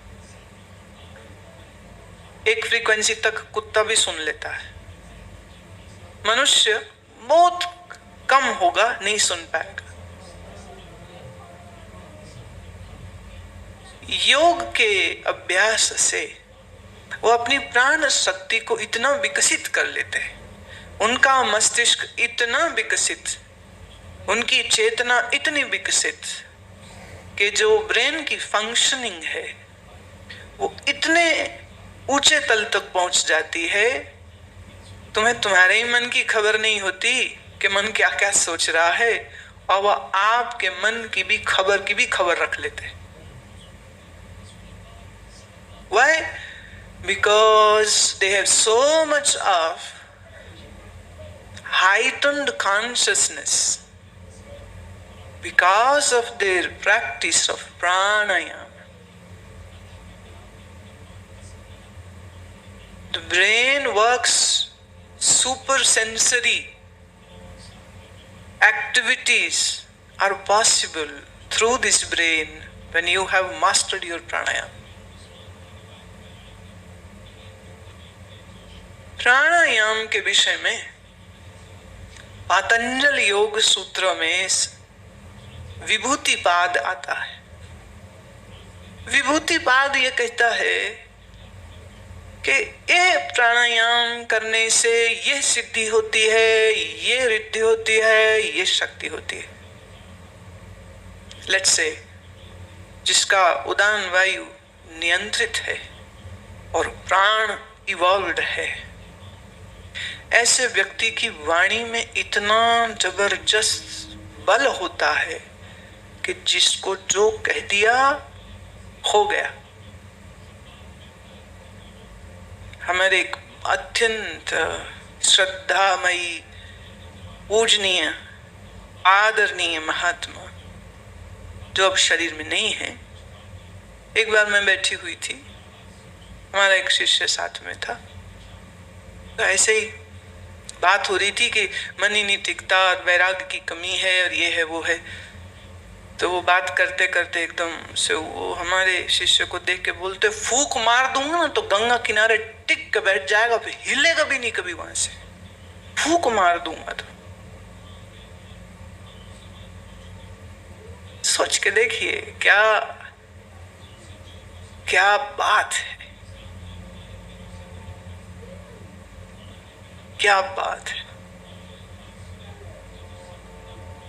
[SPEAKER 1] एक फ्रीक्वेंसी तक कुत्ता भी सुन लेता है। मनुष्य बहुत कम होगा, नहीं सुन पाएगा। योग के अभ्यास से वो अपनी प्राण शक्ति को इतना विकसित कर लेते हैं, उनका मस्तिष्क इतना विकसित, उनकी चेतना इतनी विकसित कि जो ब्रेन की फंक्शनिंग है वो इतने ऊंचे तल तक पहुंच जाती है, तुम्हें तुम्हारे ही मन की खबर नहीं होती कि मन क्या क्या सोच रहा है, और वह आपके मन की भी खबर रख लेते। Why? Because they have so much of heightened consciousness because of their practice of pranayama. The brain works super sensory activities are possible through this brain when you have mastered your pranayama. प्राणायाम के विषय में पातंजल योग सूत्र में विभूतिपाद आता है। विभूतिपाद ये कहता है कि ये प्राणायाम करने से ये सिद्धि होती है, ये रिद्धि होती है, ये शक्ति होती है। लेट्स से जिसका उदान वायु नियंत्रित है और प्राण इवॉल्व्ड है, ऐसे व्यक्ति की वाणी में इतना जबरदस्त बल होता है कि जिसको जो कह दिया हो गया। हमारे एक अत्यंत श्रद्धामयी, पूजनीय, आदरणीय महात्मा जो अब शरीर में नहीं है, एक बार मैं बैठी हुई थी, हमारा एक शिष्य साथ में था, तो ऐसे ही बात हो रही थी कि मन ही नहीं टिकता और वैराग्य की कमी है और ये है वो है। तो वो बात करते करते एकदम से वो हमारे शिष्य को देख के बोलते, फूक मार दूंगा ना तो गंगा किनारे टिक के बैठ जाएगा, फिर हिलेगा भी नहीं कभी वहां से, फूक मार दूंगा। तो सोच के देखिए क्या क्या बात है, क्या बात है,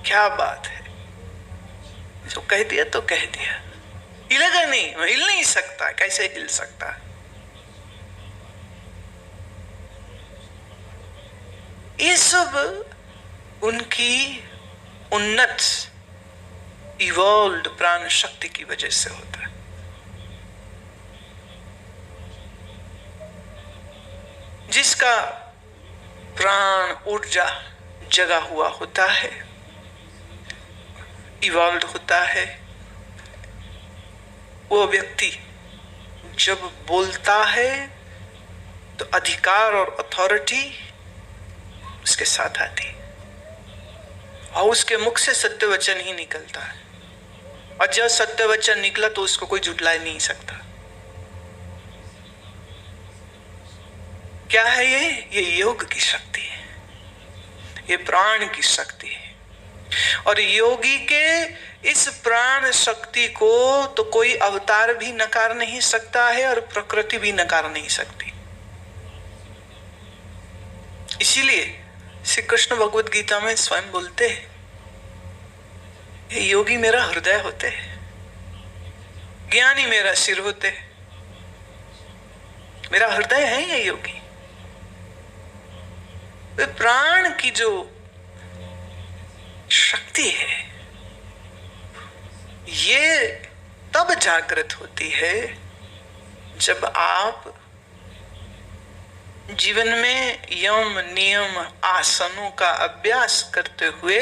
[SPEAKER 1] क्या बात है। जो कह दिया तो कह दिया, हिलेगा नहीं, हिल नहीं सकता, कैसे हिल सकता। ये सब उनकी उन्नत इवॉल्व्ड प्राण शक्ति की वजह से होता है। जिसका प्राण ऊर्जा जगा हुआ होता है, इवॉल्व होता है, वो व्यक्ति जब बोलता है तो अधिकार और अथॉरिटी उसके साथ आती है और उसके मुख से सत्य वचन ही निकलता है, और जब सत्य वचन निकला तो उसको कोई झुठला नहीं सकता। क्या है ये योग की शक्ति है, ये प्राण की शक्ति है। और योगी के इस प्राण शक्ति को तो कोई अवतार भी नकार नहीं सकता है और प्रकृति भी नकार नहीं सकती। इसीलिए श्री कृष्ण भगवद गीता में स्वयं बोलते हैं, ये योगी मेरा हृदय होते हैं, ज्ञानी मेरा सिर होते हैं। मेरा हृदय है ये योगी। प्राण की जो शक्ति है ये तब जागृत होती है जब आप जीवन में यम नियम आसनों का अभ्यास करते हुए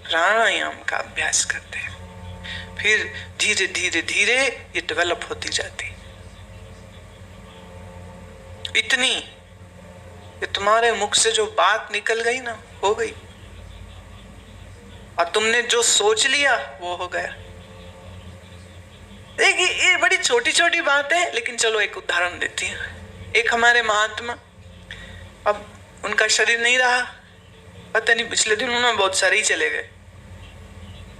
[SPEAKER 1] प्राणायाम का अभ्यास करते हैं, फिर धीरे धीरे धीरे ये डेवलप होती जाती। इतनी कि तुम्हारे मुख से जो बात निकल गई ना, हो गई, और तुमने जो सोच लिया वो हो गया। देखिए ये बड़ी छोटी छोटी बात है, लेकिन चलो एक उदाहरण देती हूँ। एक हमारे महात्मा, अब उनका शरीर नहीं रहा, पता नहीं पिछले दिनों में बहुत सारे ही चले गए,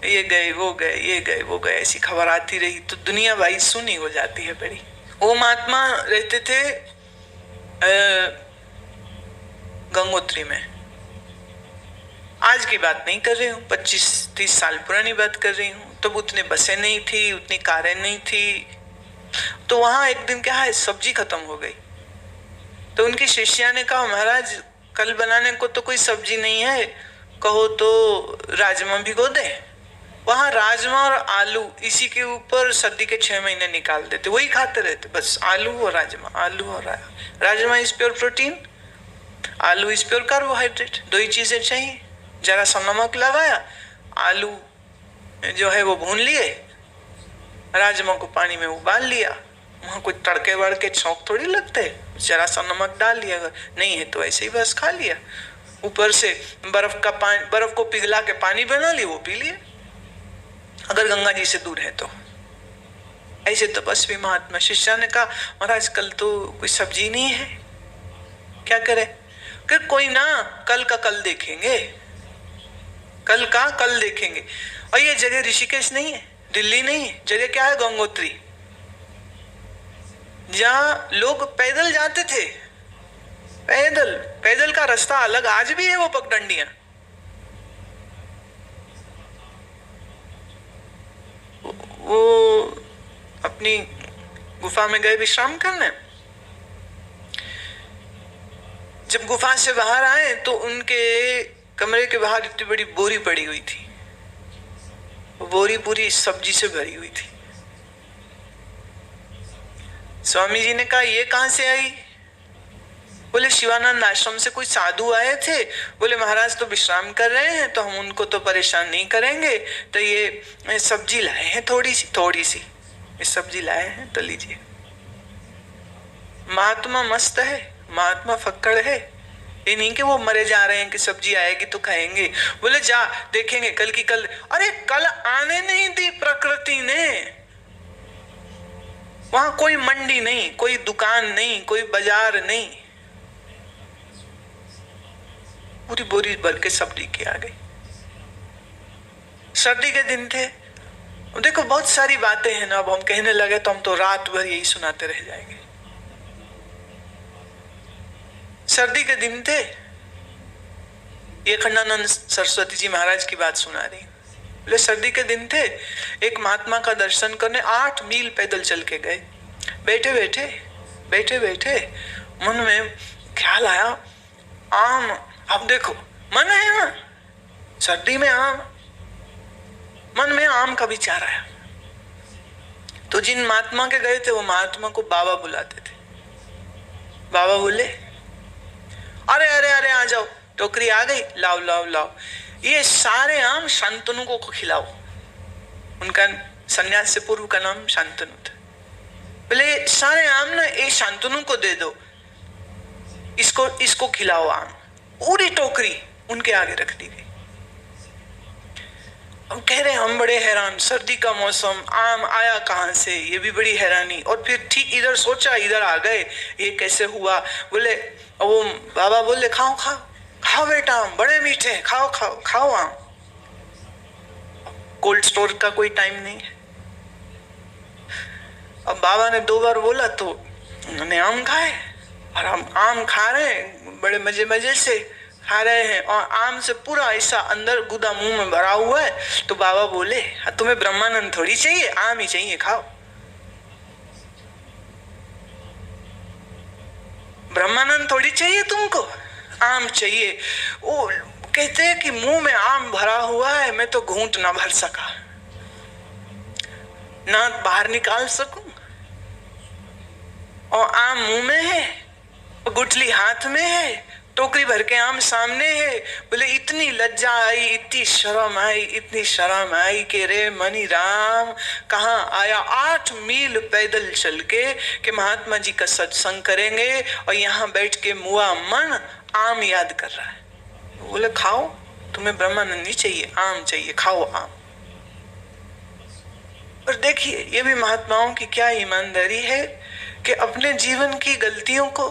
[SPEAKER 1] ये गए वो गए, ये गए वो गए, ऐसी खबर आती रही तो दुनिया भाई सुनी हो जाती है बड़ी। वो महात्मा रहते थे गंगोत्री में। आज की बात नहीं कर रही हूँ, 25-30 साल पुरानी बात कर रही हूँ। तब उतने बसें नहीं थी, उतनी कारें नहीं थी। तो वहां एक दिन क्या है, सब्जी खत्म हो गई। तो उनकी शिष्या ने कहा, महाराज कल बनाने को तो कोई सब्जी नहीं है, कहो तो राजमा भिगो दे। वहां राजमा और आलू, इसी के ऊपर सर्दी के 6 महीने निकाल देते, वही खाते रहते बस, आलू और राजमा, आलू और राजमा इज प्योर प्रोटीन, आलू इज प्योर कार्बोहाइड्रेट, दो ही चीजें चाहिए। जरा सा नमक लगाया, आलू जो है वो भून लिए, राजमा को पानी में उबाल लिया। वहां कोई तड़के वड़के छौंक थोड़ी लगते, जरा सा नमक डाल लिया, अगर नहीं है तो ऐसे ही बस खा लिया। ऊपर से बर्फ का पानी, बर्फ को पिघला के पानी बना लिए, वो पी लिए, अगर गंगा जी से दूर है तो। ऐसे तपस्वी महात्मा। शिष्या ने कहा, महाराज कल तो कोई सब्जी नहीं है, क्या करे? कि कोई ना, कल का कल देखेंगे, कल का कल देखेंगे। और ये जगह ऋषिकेश नहीं है, दिल्ली नहीं है, जगह क्या है, गंगोत्री, जहां लोग पैदल जाते थे। पैदल, पैदल का रास्ता अलग आज भी है, वो पगडंडियां। वो अपनी गुफा में गए विश्राम करने। जब गुफा से बाहर आए तो उनके कमरे के बाहर इतनी बड़ी बोरी पड़ी हुई थी, वो बोरी पूरी सब्जी से भरी हुई थी। स्वामी जी ने कहा, ये कहां से आई? बोले शिवानंद आश्रम से कोई साधु आए थे, बोले महाराज तो विश्राम कर रहे हैं तो हम उनको तो परेशान नहीं करेंगे, तो ये सब्जी लाए हैं, थोड़ी सी ये सब्जी लाए हैं, तो लीजिए। महात्मा मस्त है, महात्मा फक्कड़ है, ये नहीं कि वो मरे जा रहे हैं कि सब्जी आएगी तो खाएंगे। बोले जा देखेंगे कल की कल। अरे कल आने नहीं दी प्रकृति ने, वहां कोई मंडी नहीं, कोई दुकान नहीं, कोई बाजार नहीं, पूरी बोरी भर के सब्जी के आ गई। सर्दी के दिन थे। देखो बहुत सारी बातें हैं ना, अब हम कहने लगे तो हम तो रात भर यही सुनाते रह जाएंगे। सर्दी के दिन थे, ये खंडानंद सरस्वती जी महाराज की बात सुना रही। बोले सर्दी के दिन थे, एक महात्मा का दर्शन करने 8 मील पैदल चल के गए। बैठे बैठे मन में ख्याल आया, आम, अब देखो मन है ना, सर्दी में आम, मन में आम का विचार आया। तो जिन महात्मा के गए थे वो महात्मा को बाबा बुलाते थे। बाबा बोले, अरे अरे अरे आ जाओ, टोकरी आ गई, लाओ लाओ लाओ, ये सारे आम शांतनु को खिलाओ। उनका सन्यास से पूर्व का नाम शांतनु था। बोले सारे आम ना ये शांतनु को दे दो, इसको खिलाओ आम। पूरी टोकरी उनके आगे रख दी गई। हम कह रहे हम बड़े हैरान, सर्दी का मौसम, आम आया कहां से, ये भी बड़ी हैरानी। और फिर ठीक इधर सोचा, इधर आ गए, ये कैसे हुआ? बोले, वो बाबा बोले खाओ खाओ खाओ बेटा, आम बड़े मीठे, खाओ खाओ खाओ आम। कोल्ड स्टोर का कोई टाइम नहीं है। अब बाबा ने 2 बार बोला तो उन्होंने आम खाए, और हम आम खा रहे हैं, बड़े मजे से खा रहे हैं, और आम से पूरा ऐसा अंदर गुदा मुंह में भरा हुआ है। तो बाबा बोले, तुम्हें ब्रह्मानंद थोड़ी चाहिए, आम ही चाहिए, खाओ। ब्रह्मानंद थोड़ी चाहिए तुमको, आम चाहिए। वो कहते हैं कि मुंह में आम भरा हुआ है, मैं तो घूंट ना भर सका, ना बाहर निकाल सकूं, और आम मुंह में है, गुठली हाथ में है, टोकरी भर के आम सामने है। बोले इतनी लज्जा आई, इतनी शर्म आई, इतनी शर्म आई कि रे मनी राम कहाँ आया 8 मील पैदल चल के कि महात्मा जी का सत्संग करेंगे और यहाँ बैठ के मुआ मन आम याद कर रहा है। बोले खाओ, तुम्हें ब्रह्मानंद नहीं चाहिए, आम चाहिए, खाओ आम। और देखिए ये भी महात्माओं की क्या ईमानदारी है कि अपने जीवन की गलतियों को,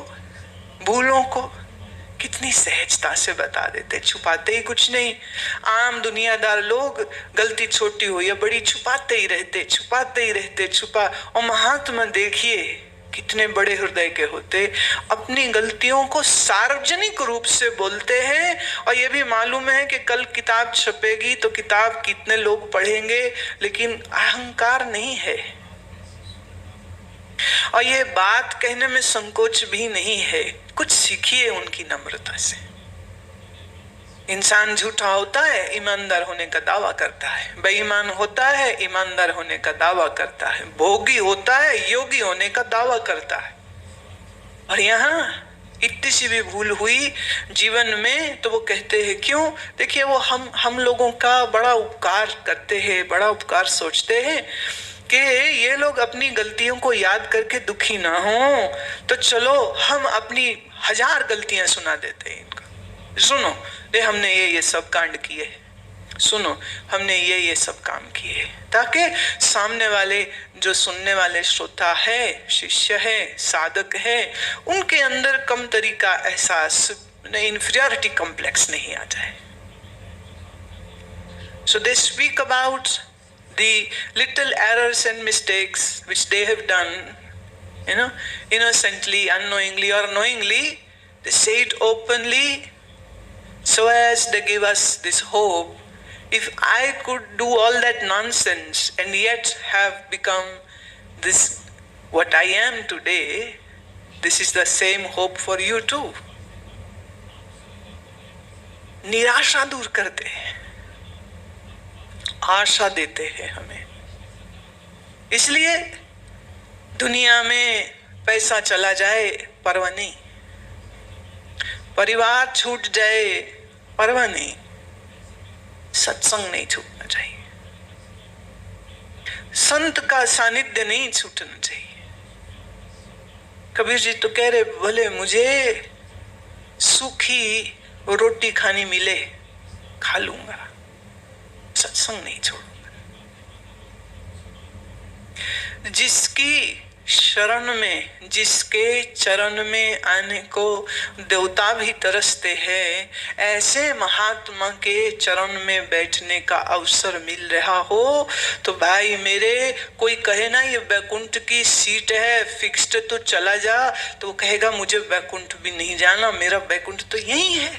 [SPEAKER 1] भूलों को कितनी सहजता से बता देते, छुपाते ही कुछ नहीं। आम दुनियादार लोग गलती छोटी हो या बड़ी छुपाते ही रहते, छुपाते ही रहते, छुपा। और महात्मा देखिए कितने बड़े हृदय के होते, अपनी गलतियों को सार्वजनिक रूप से बोलते हैं। और ये भी मालूम है कि कल किताब छपेगी तो किताब कितने लोग पढ़ेंगे, लेकिन अहंकार नहीं है। और ये बात कहने में संकोच भी नहीं है। कुछ सीखिए उनकी नम्रता से। इंसान झूठा होता है, ईमानदार होने का दावा करता है। बेईमान होता है, ईमानदार होने का दावा करता है। भोगी होता है, योगी होने का दावा करता है। और यहाँ इतनी सी भी भूल हुई जीवन में तो वो कहते हैं क्यों। देखिए वो हम लोगों का बड़ा उपकार करते हैं, बड़ा उपकार सोचते हैं कि ये लोग अपनी गलतियों को याद करके दुखी ना हो, तो चलो हम अपनी 1000 गलतियां सुना देते हैं इनको। सुनो ये हमने ये सब कांड किए, सुनो हमने ये सब काम किए, ताकि सामने वाले जो सुनने वाले श्रोता है, शिष्य है, साधक है, उनके अंदर कमतरी का एहसास, इंफीरियरिटी कॉम्प्लेक्स नहीं आ जाए। So they speak about the little errors and mistakes which they have done, innocently, unknowingly or knowingly. They say it openly so as they give us this hope. If I could do all that nonsense and yet have become this, what I am today, this is the same hope for you too. निराशा दूर करते हैं, आशा देते हैं हमें। इसलिए दुनिया में पैसा चला जाए परवाह नहीं, परिवार छूट जाए परवाह नहीं, सत्संग नहीं छूटना चाहिए, संत का सानिध्य नहीं छूटना चाहिए। कबीर जी तो कह रहे भले मुझे सूखी रोटी खानी मिले खा लूंगा, सत्संग नहीं छोड़ूंगा। जिसकी शरण में, जिसके चरण में आने को देवता भी तरसते हैं, ऐसे महात्मा के चरण में बैठने का अवसर मिल रहा हो तो भाई मेरे, कोई कहे ना ये वैकुंठ की सीट है फिक्स्ड तो चला जा, तो वो कहेगा मुझे वैकुंठ भी नहीं जाना, मेरा वैकुंठ तो यही है,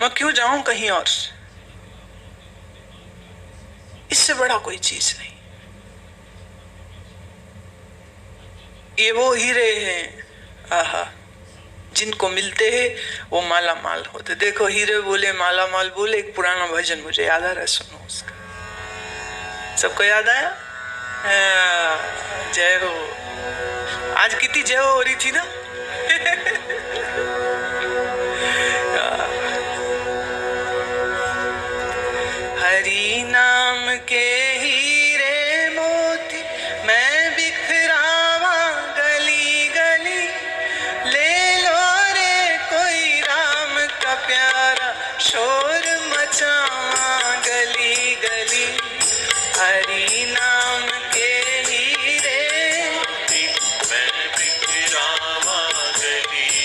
[SPEAKER 1] मैं क्यों जाऊं कहीं और। इससे बड़ा कोई चीज नहीं। ये वो हीरे हैं, आहा, जिनको मिलते हैं वो माला माल होते। देखो हीरे बोले, माला माल बोले, एक पुराना भजन मुझे याद आ रहा है, सुनो उसका। सबको याद आया? जय हो। आज कितनी जय हो रही थी ना। हरि नाम के हीरे मोती मैं बिखरावा गली गली, ले लो रे कोई राम का प्यारा शोर मचावा गली गली। हरि नाम के हीरे मैं बिखरावा गली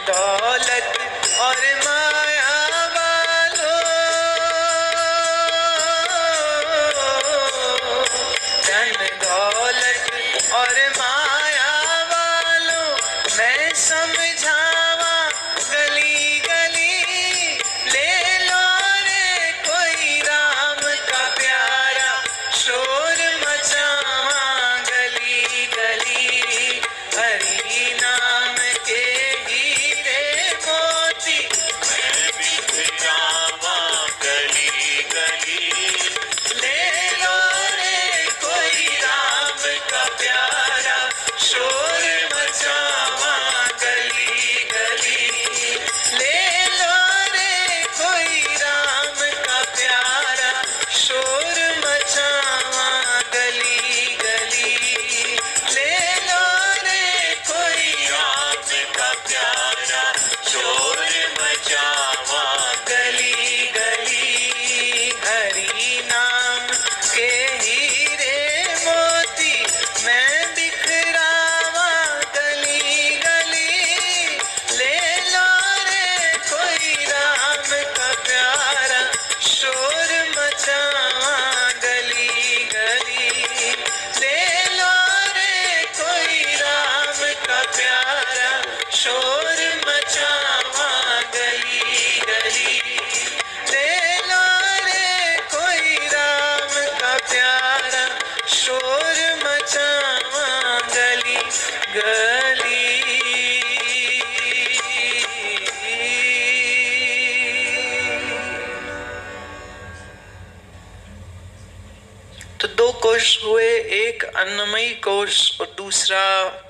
[SPEAKER 1] दौलत और माया वालों, धन दौलत और माया वालों, मैं समझावा गली गली, ले लो रे कोई राम का प्यारा, शोर मचावा गली गली, हरि नाम के हीरे मोती, मैं बिखरावा गली गली, ले लो रे कोई राम का प्यारा, शोर मचावा गली गली, ले लो रे कोई राम का प्यारा, शोर मचावा गली गली, ले लो रे कोई राम का प्यारा, शोर मचावा गली गली, हरि नाम के हीरे मोती, मैं बिखरावा गली गली, ले लो रे कोई राम का प्यारा, शोर मचावा गली गली, ले लो रे कोई राम का प्यारा, शोर मचावा गली गली, ले लो रे कोई राम का प्यारा, शोर मचावा गली गली। तो दो कोश हुए, एक अन्नमयी कोश और दूसरा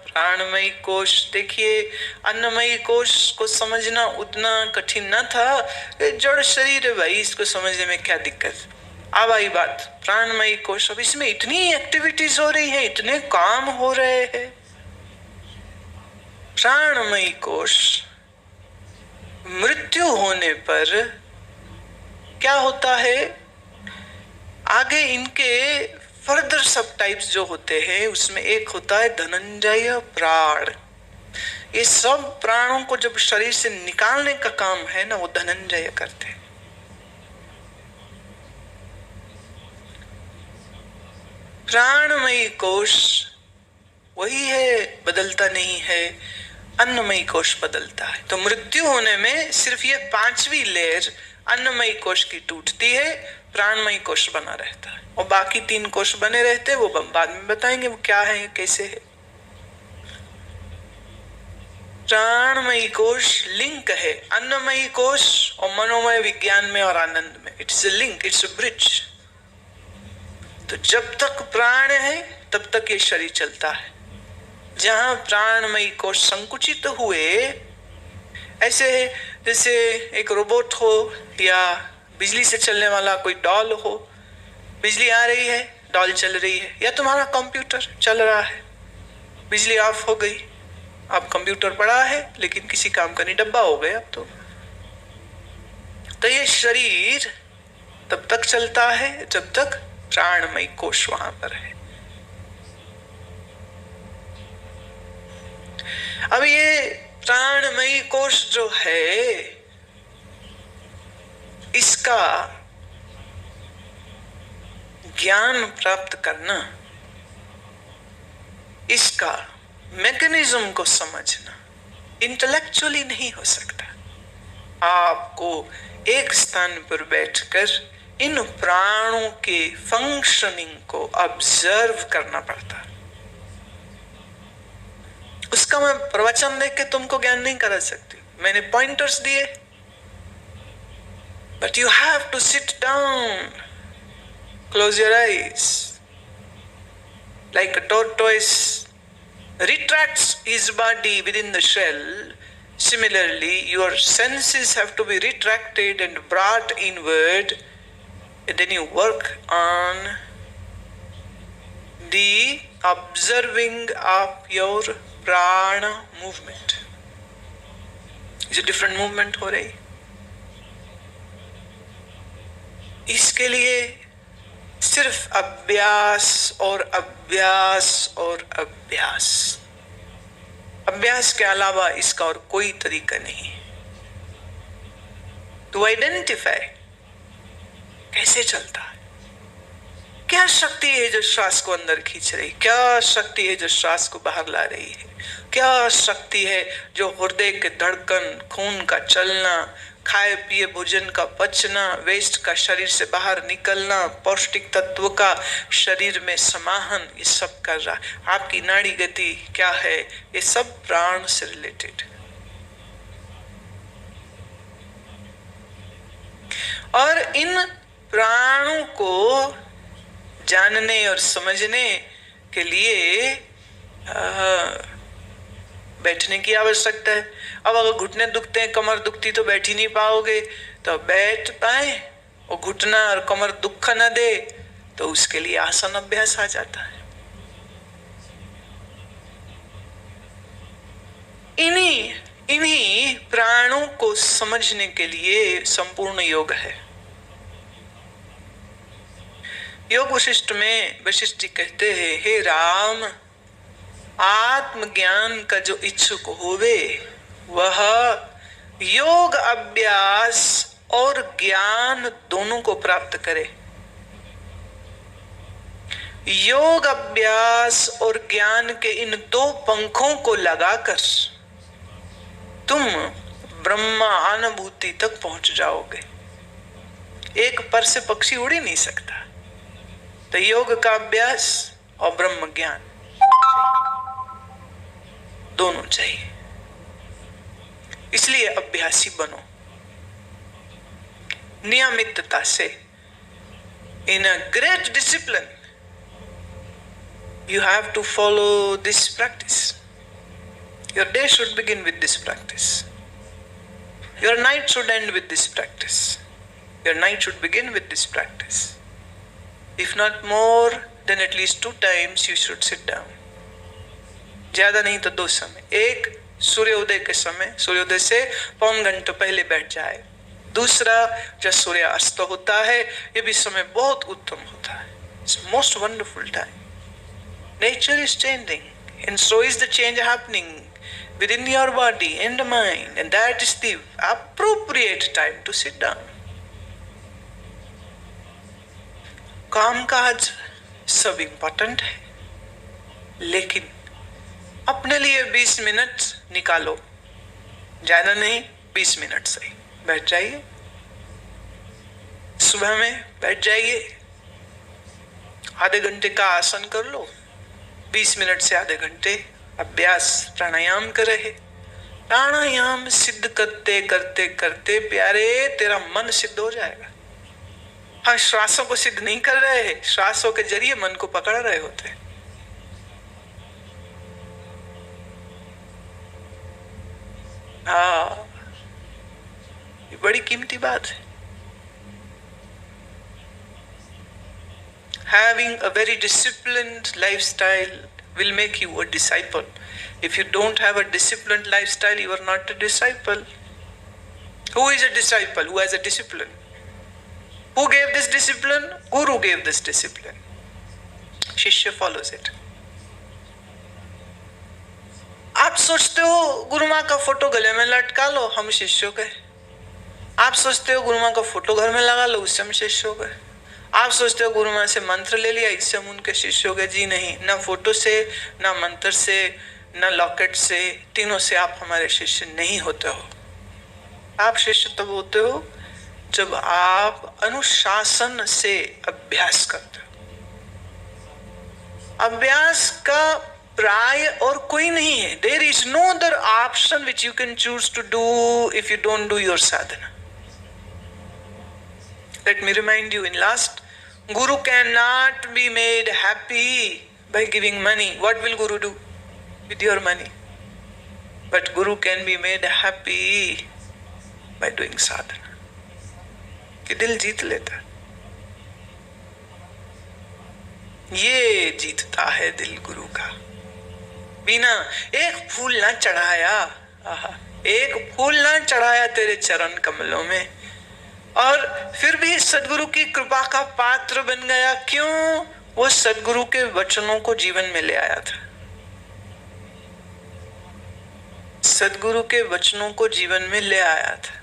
[SPEAKER 1] प्राणमयी कोश। देखिए, अन्नमयी कोश को समझना उतना कठिन न था, ये जड़ शरीर है भाई, इसको समझने में क्या दिक्कत। अब आई बात प्राणमयी कोश। अब इसमें इतनी एक्टिविटीज हो रही है, इतने काम हो रहे हैं। प्राणमयी कोश, मृत्यु होने पर क्या होता है, आगे इनके फर्दर सब टाइप्स जो होते हैं, उसमें एक होता है धनंजय प्राण। ये सब प्राणों को जब शरीर से निकालने का काम है ना, वो धनंजय करते हैं। प्राणमयी कोश वही है, बदलता नहीं है। अन्नमयी कोश बदलता है। तो मृत्यु होने में सिर्फ ये पांचवी लेयर अन्नमयी कोश की टूटती है, प्राणमयी कोश बना रहता है, और बाकी तीन कोश बने रहते हैं। वो बाद में बताएंगे वो क्या है, कैसे है। प्राणमयी कोश लिंक है अन्नमयी कोश और मनोमय विज्ञान में और आनंद में। It's a link, it's a bridge. तो जब तक प्राण है तब तक ये शरीर चलता है। जहां प्राणमयी कोश संकुचित हुए, ऐसे जैसे एक रोबोट हो या बिजली से चलने वाला कोई डॉल हो, बिजली आ रही है, डॉल चल रही है, या तुम्हारा कंप्यूटर चल रहा है, बिजली ऑफ हो गई, अब कंप्यूटर पड़ा है लेकिन किसी काम का नहीं, डब्बा हो गया अब तो ये शरीर तब तक चलता है जब तक प्राणमयी कोश वहां पर है। अब ये प्राणमयी कोश जो है, इसका ज्ञान प्राप्त करना, इसका मैकेनिज्म को समझना इंटेलेक्चुअली नहीं हो सकता। आपको एक स्थान पर बैठकर इन प्राणों के फंक्शनिंग को ऑब्जर्व करना पड़ता है। उसका मैं प्रवचन देख के तुमको ज्ञान नहीं करा सकती, मैंने पॉइंटर्स दिए, but you have to sit down, close your eyes, like a tortoise retracts his body within the shell. Similarly, your senses have to be retracted and brought inward, and then you work on the observing of your prana movement. Is a different movement हो रही। इसके लिए सिर्फ अभ्यास और अभ्यास और अभ्यास। अभ्यास के अलावा इसका और कोई तरीका नहीं। टू आइडेंटिफाई कैसे चलता है, क्या शक्ति है जो श्वास को अंदर खींच रही, क्या शक्ति है जो श्वास को बाहर ला रही है, क्या शक्ति है जो हृदय के धड़कन, खून का चलना, खाए पिए भोजन का पचना, वेस्ट का शरीर से बाहर निकलना, पौष्टिक तत्व का शरीर में समाहन, ये सब कर रहा है। आपकी नाड़ी गति क्या है, ये सब प्राण से रिलेटेड। और इन प्राणों को जानने और समझने के लिए बैठने की आवश्यकता है। अब अगर घुटने दुखते हैं, कमर दुखती तो बैठ ही नहीं पाओगे, तो बैठ पाए और घुटना और कमर दुख न दे तो उसके लिए आसन अभ्यास आ जाता है। इन्हीं प्राणों को समझने के लिए संपूर्ण योग है। योग वशिष्ठ में वशिष्ठ जी कहते हैं, हे राम, आत्मज्ञान का जो इच्छुक होवे वह योग अभ्यास और ज्ञान दोनों को प्राप्त करे। योग अभ्यास और ज्ञान के इन दो पंखों को लगाकर तुम ब्रह्मा अनुभूति तक पहुंच जाओगे। एक पर से पक्षी उड़ ही नहीं सकता, तो योग का अभ्यास और ब्रह्म ज्ञान दोनों चाहिए। इसलिए अभ्यासी बनो नियमितता से, in a great discipline you have to follow this practice. Your day should begin with this practice. Your night should end with this practice. Your night should begin with this practice. If not more, then at least 2 times you should sit down. ज्यादा नहीं तो 2 समय, एक सूर्योदय के समय, सूर्योदय से पौन घंटे पहले बैठ जाए। दूसरा जब सूर्य अस्त होता है, ये भी समय बहुत उत्तम होता है। It's most wonderful time. Nature is changing, and so is the change happening within your body and mind, and that is the appropriate time to sit down. काम काज सब इम्पोर्टेंट है, लेकिन अपने लिए 20 मिनट निकालो, ज्यादा नहीं, 20 मिनट सही। बैठ जाइए, सुबह में बैठ जाइए, आधे घंटे का आसन कर लो, 20 मिनट से आधे घंटे अभ्यास प्राणायाम कर रहे। प्राणायाम सिद्ध करते करते करते प्यारे तेरा मन सिद्ध हो जाएगा। हाँ, श्वासों को सिद्ध नहीं कर रहे हैं, श्वासों के जरिए मन को पकड़ रहे होते हैं। हाँ, ये बड़ी कीमती बात है। Having a very disciplined lifestyle will make you a disciple. If you don't have a disciplined lifestyle, you are not a disciple. Who is a disciple? Who has a discipline? Who gave this discipline? Guru gave this discipline. Shishya follows it. आप सोचते हो गुरु माँ का photo गले में लटका लो, हम शिष्यों के। आप सोचते हो गुरु माँ का फोटो घर में लगा लो, उससे हम शिष्यों के। आप सोचते हो गुरु माँ से मंत्र ले लिया, इससे हम उनके शिष्य हो गए। जी नहीं, ना फोटो से, ना मंत्र से, ना लॉकेट से, तीनों से आप हमारे शिष्य नहीं होते हो। आप शिष्य तब होते हो जब आप अनुशासन से अभ्यास करते हो। अभ्यास का प्राय और कोई नहीं है। There is no other option which you can choose to do if you don't do your sadhana. Let me remind you, in last, Guru cannot be made happy by giving money. What will Guru do with your money? But Guru can be made happy by doing sadhana. कि दिल जीत लेता, ये जीतता है दिल गुरु का। बिना एक फूल ना चढ़ाया, एक फूल ना चढ़ाया तेरे चरण कमलों में, और फिर भी सदगुरु की कृपा का पात्र बन गया। क्यों? वो सदगुरु के वचनों को जीवन में ले आया था। सदगुरु के वचनों को जीवन में ले आया था।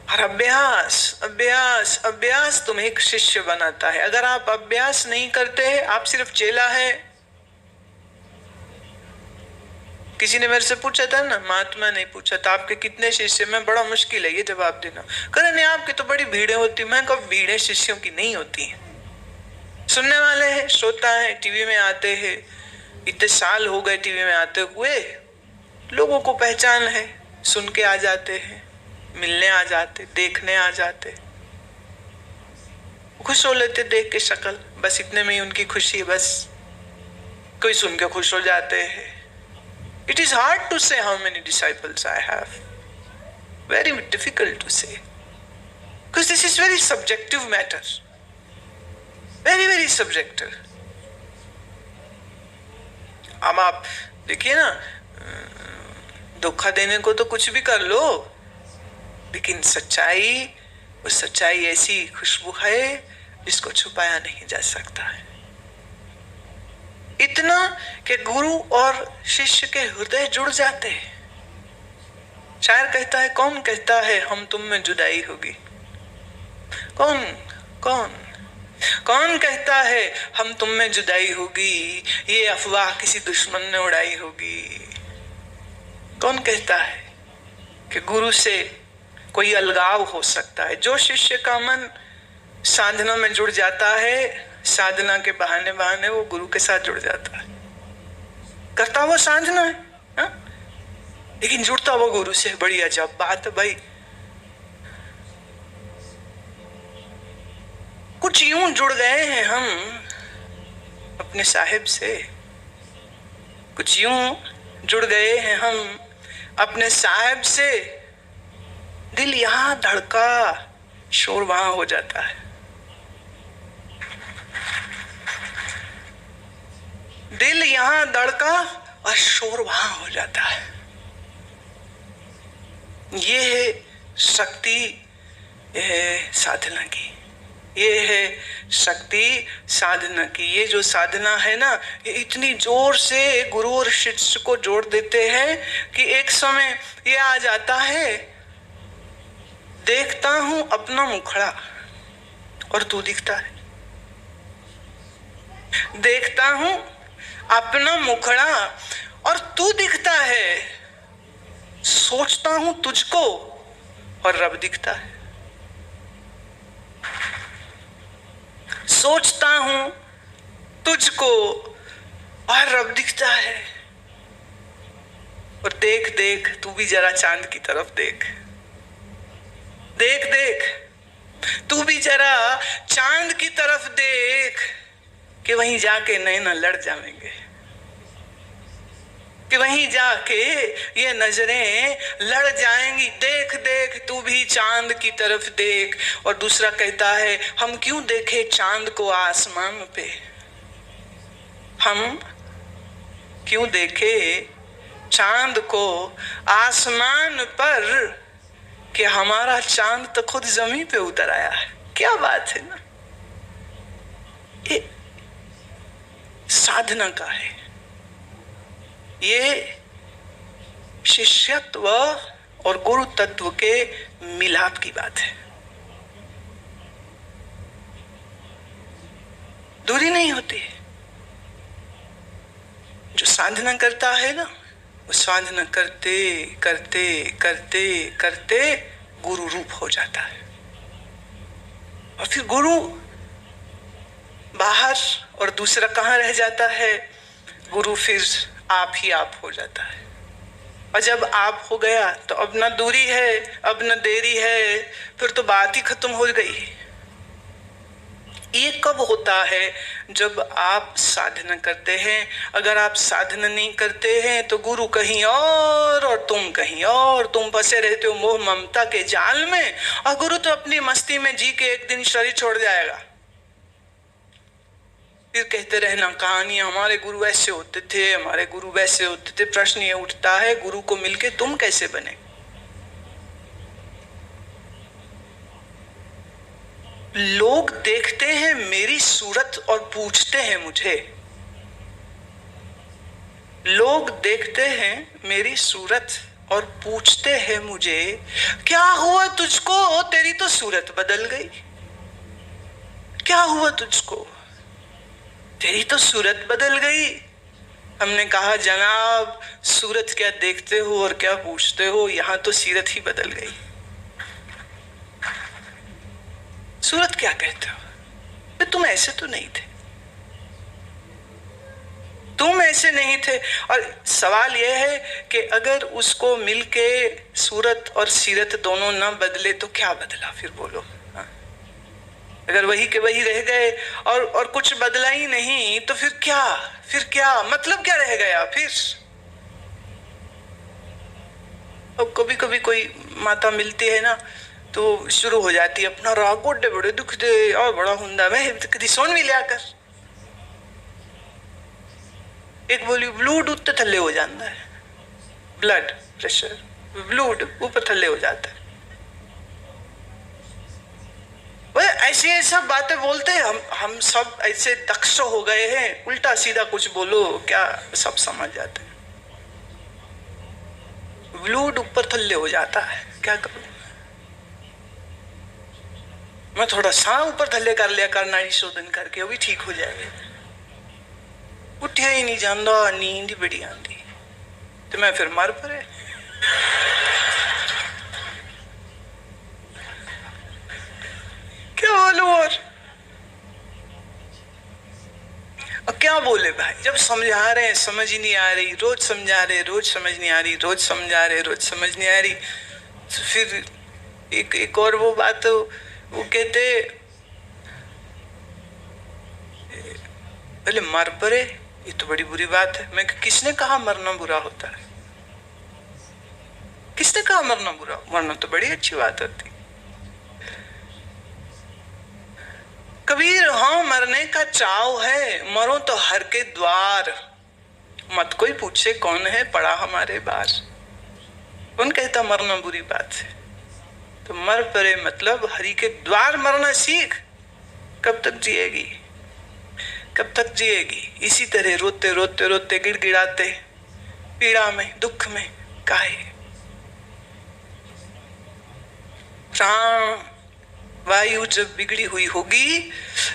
[SPEAKER 1] और अभ्यास अभ्यास अभ्यास तुम्हें एक शिष्य बनाता है। अगर आप अभ्यास नहीं करते, आप सिर्फ चेला है। किसी ने मेरे से पूछा था ना, महात्मा ने पूछा था, आपके कितने शिष्य? मैं बड़ा मुश्किल है ये जवाब देना। कह नहीं, आपकी तो बड़ी भीड़ें होती। मैं कब भीड़ें शिष्यों की नहीं होती हैं। सुनने वाले हैं, श्रोता है, टीवी में आते हैं, इतने साल हो गए टीवी में आते हुए, लोगों को पहचान है, सुन के आ जाते हैं, मिलने आ जाते, देखने आ जाते, खुश हो लेते देख के शक्ल, बस इतने में ही उनकी खुशी। बस कोई सुन के खुश हो जाते हैं। It is hard to say how many disciples I have. Very difficult to say. Because this is very subjective matter. Very, very subjective. अब आप देखिए ना, धोखा देने को तो कुछ भी कर लो, लेकिन सच्चाई, वो सच्चाई ऐसी खुशबू है जिसको छुपाया नहीं जा सकता है। इतना कि गुरु और शिष्य के हृदय जुड़ जाते हैं। शायर कहता है, कौन कहता है हम तुम में जुदाई होगी? कौन कौन कौन कहता है हम तुम में जुदाई होगी? ये अफवाह किसी दुश्मन ने उड़ाई होगी। कौन कहता है कि गुरु से कोई अलगाव हो सकता है? जो शिष्य का मन साधना में जुड़ जाता है, साधना के बहाने बहाने वो गुरु के साथ जुड़ जाता है। करता वो साधना है, हा? लेकिन जुड़ता वो गुरु से। बड़ी अजब बात है भाई। कुछ यूं जुड़ गए हैं हम अपने साहिब से, कुछ यूं जुड़ गए हैं हम अपने साहिब से, दिल यहां धड़का, शोर वहां हो जाता है। दिल यहां धड़का और शोर वहां हो जाता है। ये है शक्ति, ये है साधना की, ये है शक्ति साधना की। ये जो साधना है ना, ये इतनी जोर से गुरु और शिष्य को जोड़ देते हैं कि एक समय ये आ जाता है, देखता हूं अपना मुखड़ा और तू दिखता है। देखता हूं अपना मुखड़ा और तू दिखता है, सोचता हूं तुझको और रब दिखता है। सोचता हूं तुझको और रब दिखता है। और देख देख, तू भी जरा चांद की तरफ देख। देख देख, तू भी जरा चांद की तरफ देख, कि वहीं जाके नैना लड़ जाएंगे, कि वहीं जाके ये नजरें लड़ जाएंगी। देख देख, तू भी चांद की तरफ देख। और दूसरा कहता है, हम क्यों देखे चांद को आसमान पे? हम क्यों देखे चांद को आसमान पर, कि हमारा चांद तो खुद जमीन पे उतर आया है। क्या बात है ना, ये साधना का है, ये शिष्यत्व और गुरु तत्व के मिलाप की बात है। दूरी नहीं होती। जो साधना करता है ना, वो साधना करते करते करते करते गुरु रूप हो जाता है। और फिर गुरु बाहर और दूसरा कहाँ रह जाता है? गुरु फिर आप ही आप हो जाता है। और जब आप हो गया तो अब ना दूरी है, अब ना देरी है, फिर तो बात ही खत्म हो गई। ये कब होता है? जब आप साधना करते हैं। अगर आप साधना नहीं करते हैं तो गुरु कहीं और तुम कहीं और, तुम फंसे रहते हो मोह ममता के जाल में। और गुरु तो अपनी मस्ती में जी के एक दिन शरीर छोड़ जाएगा। फिर कहते रहना कहानियां, हमारे गुरु ऐसे होते थे, हमारे गुरु वैसे होते थे। प्रश्न ये उठता है, गुरु को मिलके तुम कैसे बने? लोग देखते हैं मेरी सूरत और पूछते हैं मुझे, लोग देखते हैं मेरी सूरत और पूछते हैं मुझे, क्या हुआ तुझको, तेरी तो सूरत बदल गई। क्या हुआ तुझको, तेरी तो सूरत बदल गई। हमने कहा, जनाब सूरत क्या देखते हो और क्या पूछते हो, यहां तो सीरत ही बदल गई। सूरत क्या कहते हो, तुम ऐसे तो नहीं थे, तुम ऐसे नहीं थे। और सवाल यह है कि अगर उसको मिलके सूरत और सीरत दोनों ना बदले तो क्या बदला, फिर बोलो। अगर वही के वही रह गए और कुछ बदला ही नहीं तो फिर क्या मतलब क्या रह गया फिर। अब कभी कभी कोई माता मिलती है ना तो शुरू हो जाती है अपना राग गोडे बड़े दुख दे और बड़ा हुंदा मैं कदी सोन भी लिया कर। एक बोली ब्लूड उत्ते थल्ले हो जाता है, ब्लड प्रेशर ब्लूड ऊपर थल्ले हो जाता है। ऐसी सब बातें बोलते हैं, हम सब ऐसे दक्ष हो गए हैं, उल्टा सीधा कुछ बोलो क्या सब समझ जाते हैं। ब्लूड ऊपर थल्ले हो जाता है, क्या करूं मैं, थोड़ा सा ऊपर थल्ले कर लिया कर नाड़ी शोधन करके वो भी ठीक हो जाएगा। उठिया ही नहीं जाता, नींद ही बड़ी आती तो मैं फिर मर पड़े। क्या बोलूं और क्या बोले भाई, जब समझा रहे हैं समझ ही नहीं आ रही, रोज समझा रहे रोज समझ नहीं आ रही, रोज समझा रहे रोज समझ नहीं आ रही। तो फिर एक और वो बात वो कहते पहले मर पड़े, ये तो बड़ी बुरी बात है। मैं किसने कहा मरना बुरा होता है, किसने कहा मरना बुरा, मरना तो बड़ी अच्छी बात होती। कबीर हाँ मरने का चाव है, मरो तो हर के द्वार, मत कोई पूछे कौन है पड़ा हमारे बार। कौन कहता मरना बुरी बात है, तो मर पड़े मतलब हरि के द्वार मरना सीख। कब तक जिएगी, कब तक जिएगी, इसी तरह रोते रोते रोते गिड़गिड़ाते पीड़ा में दुख में काहे। प्राण वायु जब बिगड़ी हुई होगी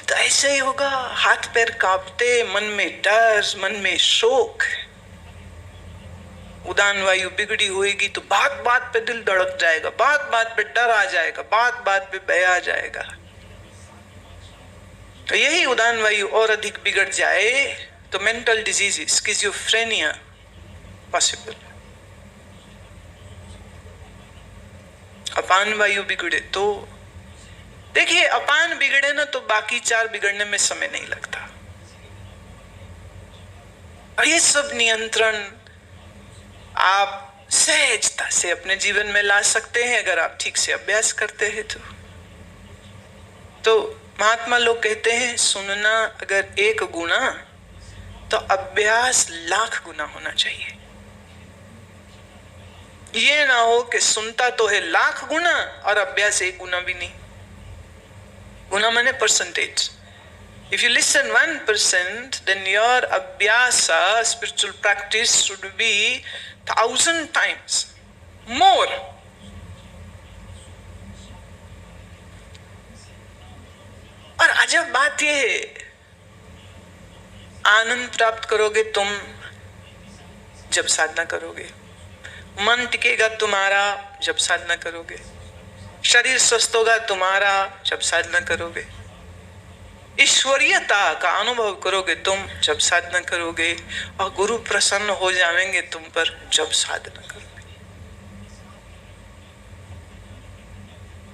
[SPEAKER 1] तो ऐसे ही होगा, हाथ पैर कांपते, मन में डर, मन में शोक। उदान वायु बिगड़ी होगी तो बात बात पे दिल धड़क जाएगा, बात बात पे डर आ जाएगा, बात बात पे भय आ जाएगा। तो यही उदान वायु और अधिक बिगड़ जाए तो मेंटल डिजीज स्किज़ोफ्रेनिया पॉसिबल। अपान वायु बिगड़े तो देखिए, अपान बिगड़े ना तो बाकी चार बिगड़ने में समय नहीं लगता। और ये सब नियंत्रण आप सहजता से अपने जीवन में ला सकते हैं अगर आप ठीक से अभ्यास करते हैं तो महात्मा लोग कहते हैं सुनना अगर 1 गुना तो अभ्यास लाख गुना होना चाहिए। ये ना हो कि सुनता तो है लाख गुना और अभ्यास 1 गुना भी नहीं। गुना माने percentage. If you listen 1%, then your abhyasa, spiritual practice, should be 1000 times more. और अजब बात यह है, आनंद प्राप्त करोगे तुम जब साधना करोगे, मन टिकेगा तुम्हारा जब साधना करोगे, शरीर स्वस्थ होगा तुम्हारा जब साधना करोगे, ईश्वरीयता का अनुभव करोगे तुम जब साधना करोगे, और गुरु प्रसन्न हो जाएंगे तुम पर जब साधना करोगे।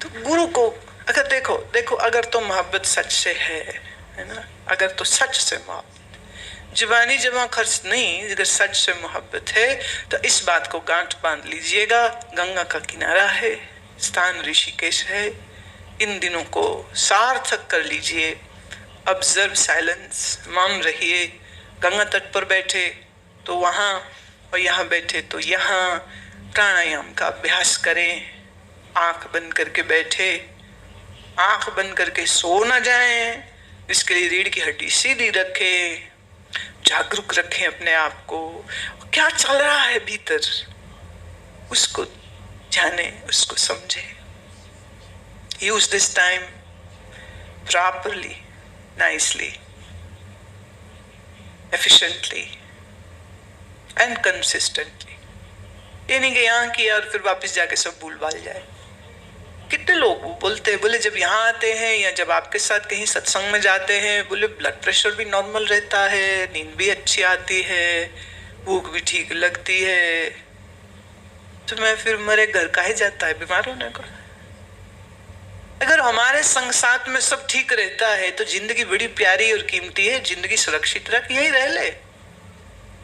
[SPEAKER 1] तो गुरु को अगर देखो अगर तो मोहब्बत सच से है ना, अगर तो सच से मोहब्बत, जुबानी जमा खर्च नहीं, अगर सच से मोहब्बत है तो इस बात को गांठ बांध लीजिएगा, गंगा का किनारा है, स्थान ऋषिकेश है, इन दिनों को सार्थक कर लीजिए। ऑब्जर्व साइलेंस, मौन रहिए। गंगा तट पर बैठे तो वहाँ और यहाँ बैठे तो यहाँ प्राणायाम का अभ्यास करें। आंख बंद करके बैठे, आंख बंद करके सो न जाएं, इसके लिए रीढ़ की हड्डी सीधी रखें, जागरूक रखें अपने आप को, क्या चल रहा है भीतर उसको जाने, उसको समझे। Use this time properly, nicely, efficiently and consistently. ये नहीं कि यहाँ किया और फिर वापस जाके सब भूल भाल जाए। कितने लोग बोलते हैं, बोले जब यहाँ आते हैं या जब आपके साथ कहीं सत्संग में जाते हैं, बोले ब्लड प्रेशर भी नॉर्मल रहता है, नींद भी अच्छी आती है, भूख भी ठीक लगती है। तो मैं फिर मेरे घर काहे जाता है बीमार होने को? अगर हमारे संग साथ में सब ठीक रहता है तो जिंदगी बड़ी प्यारी और कीमती है, जिंदगी सुरक्षित रख, यही रह ले,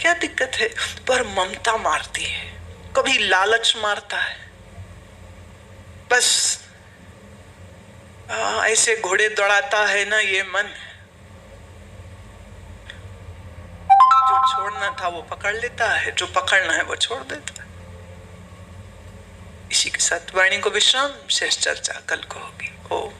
[SPEAKER 1] क्या दिक्कत है। पर ममता मारती है, कभी लालच मारता है। बस ऐसे घोड़े दौड़ाता है ना ये मन, जो छोड़ना था वो पकड़ लेता है, जो पकड़ना है वो छोड़ देता है। इसी के साथ वाणी को विश्राम, शेष चर्चा कल को होगी। ओम।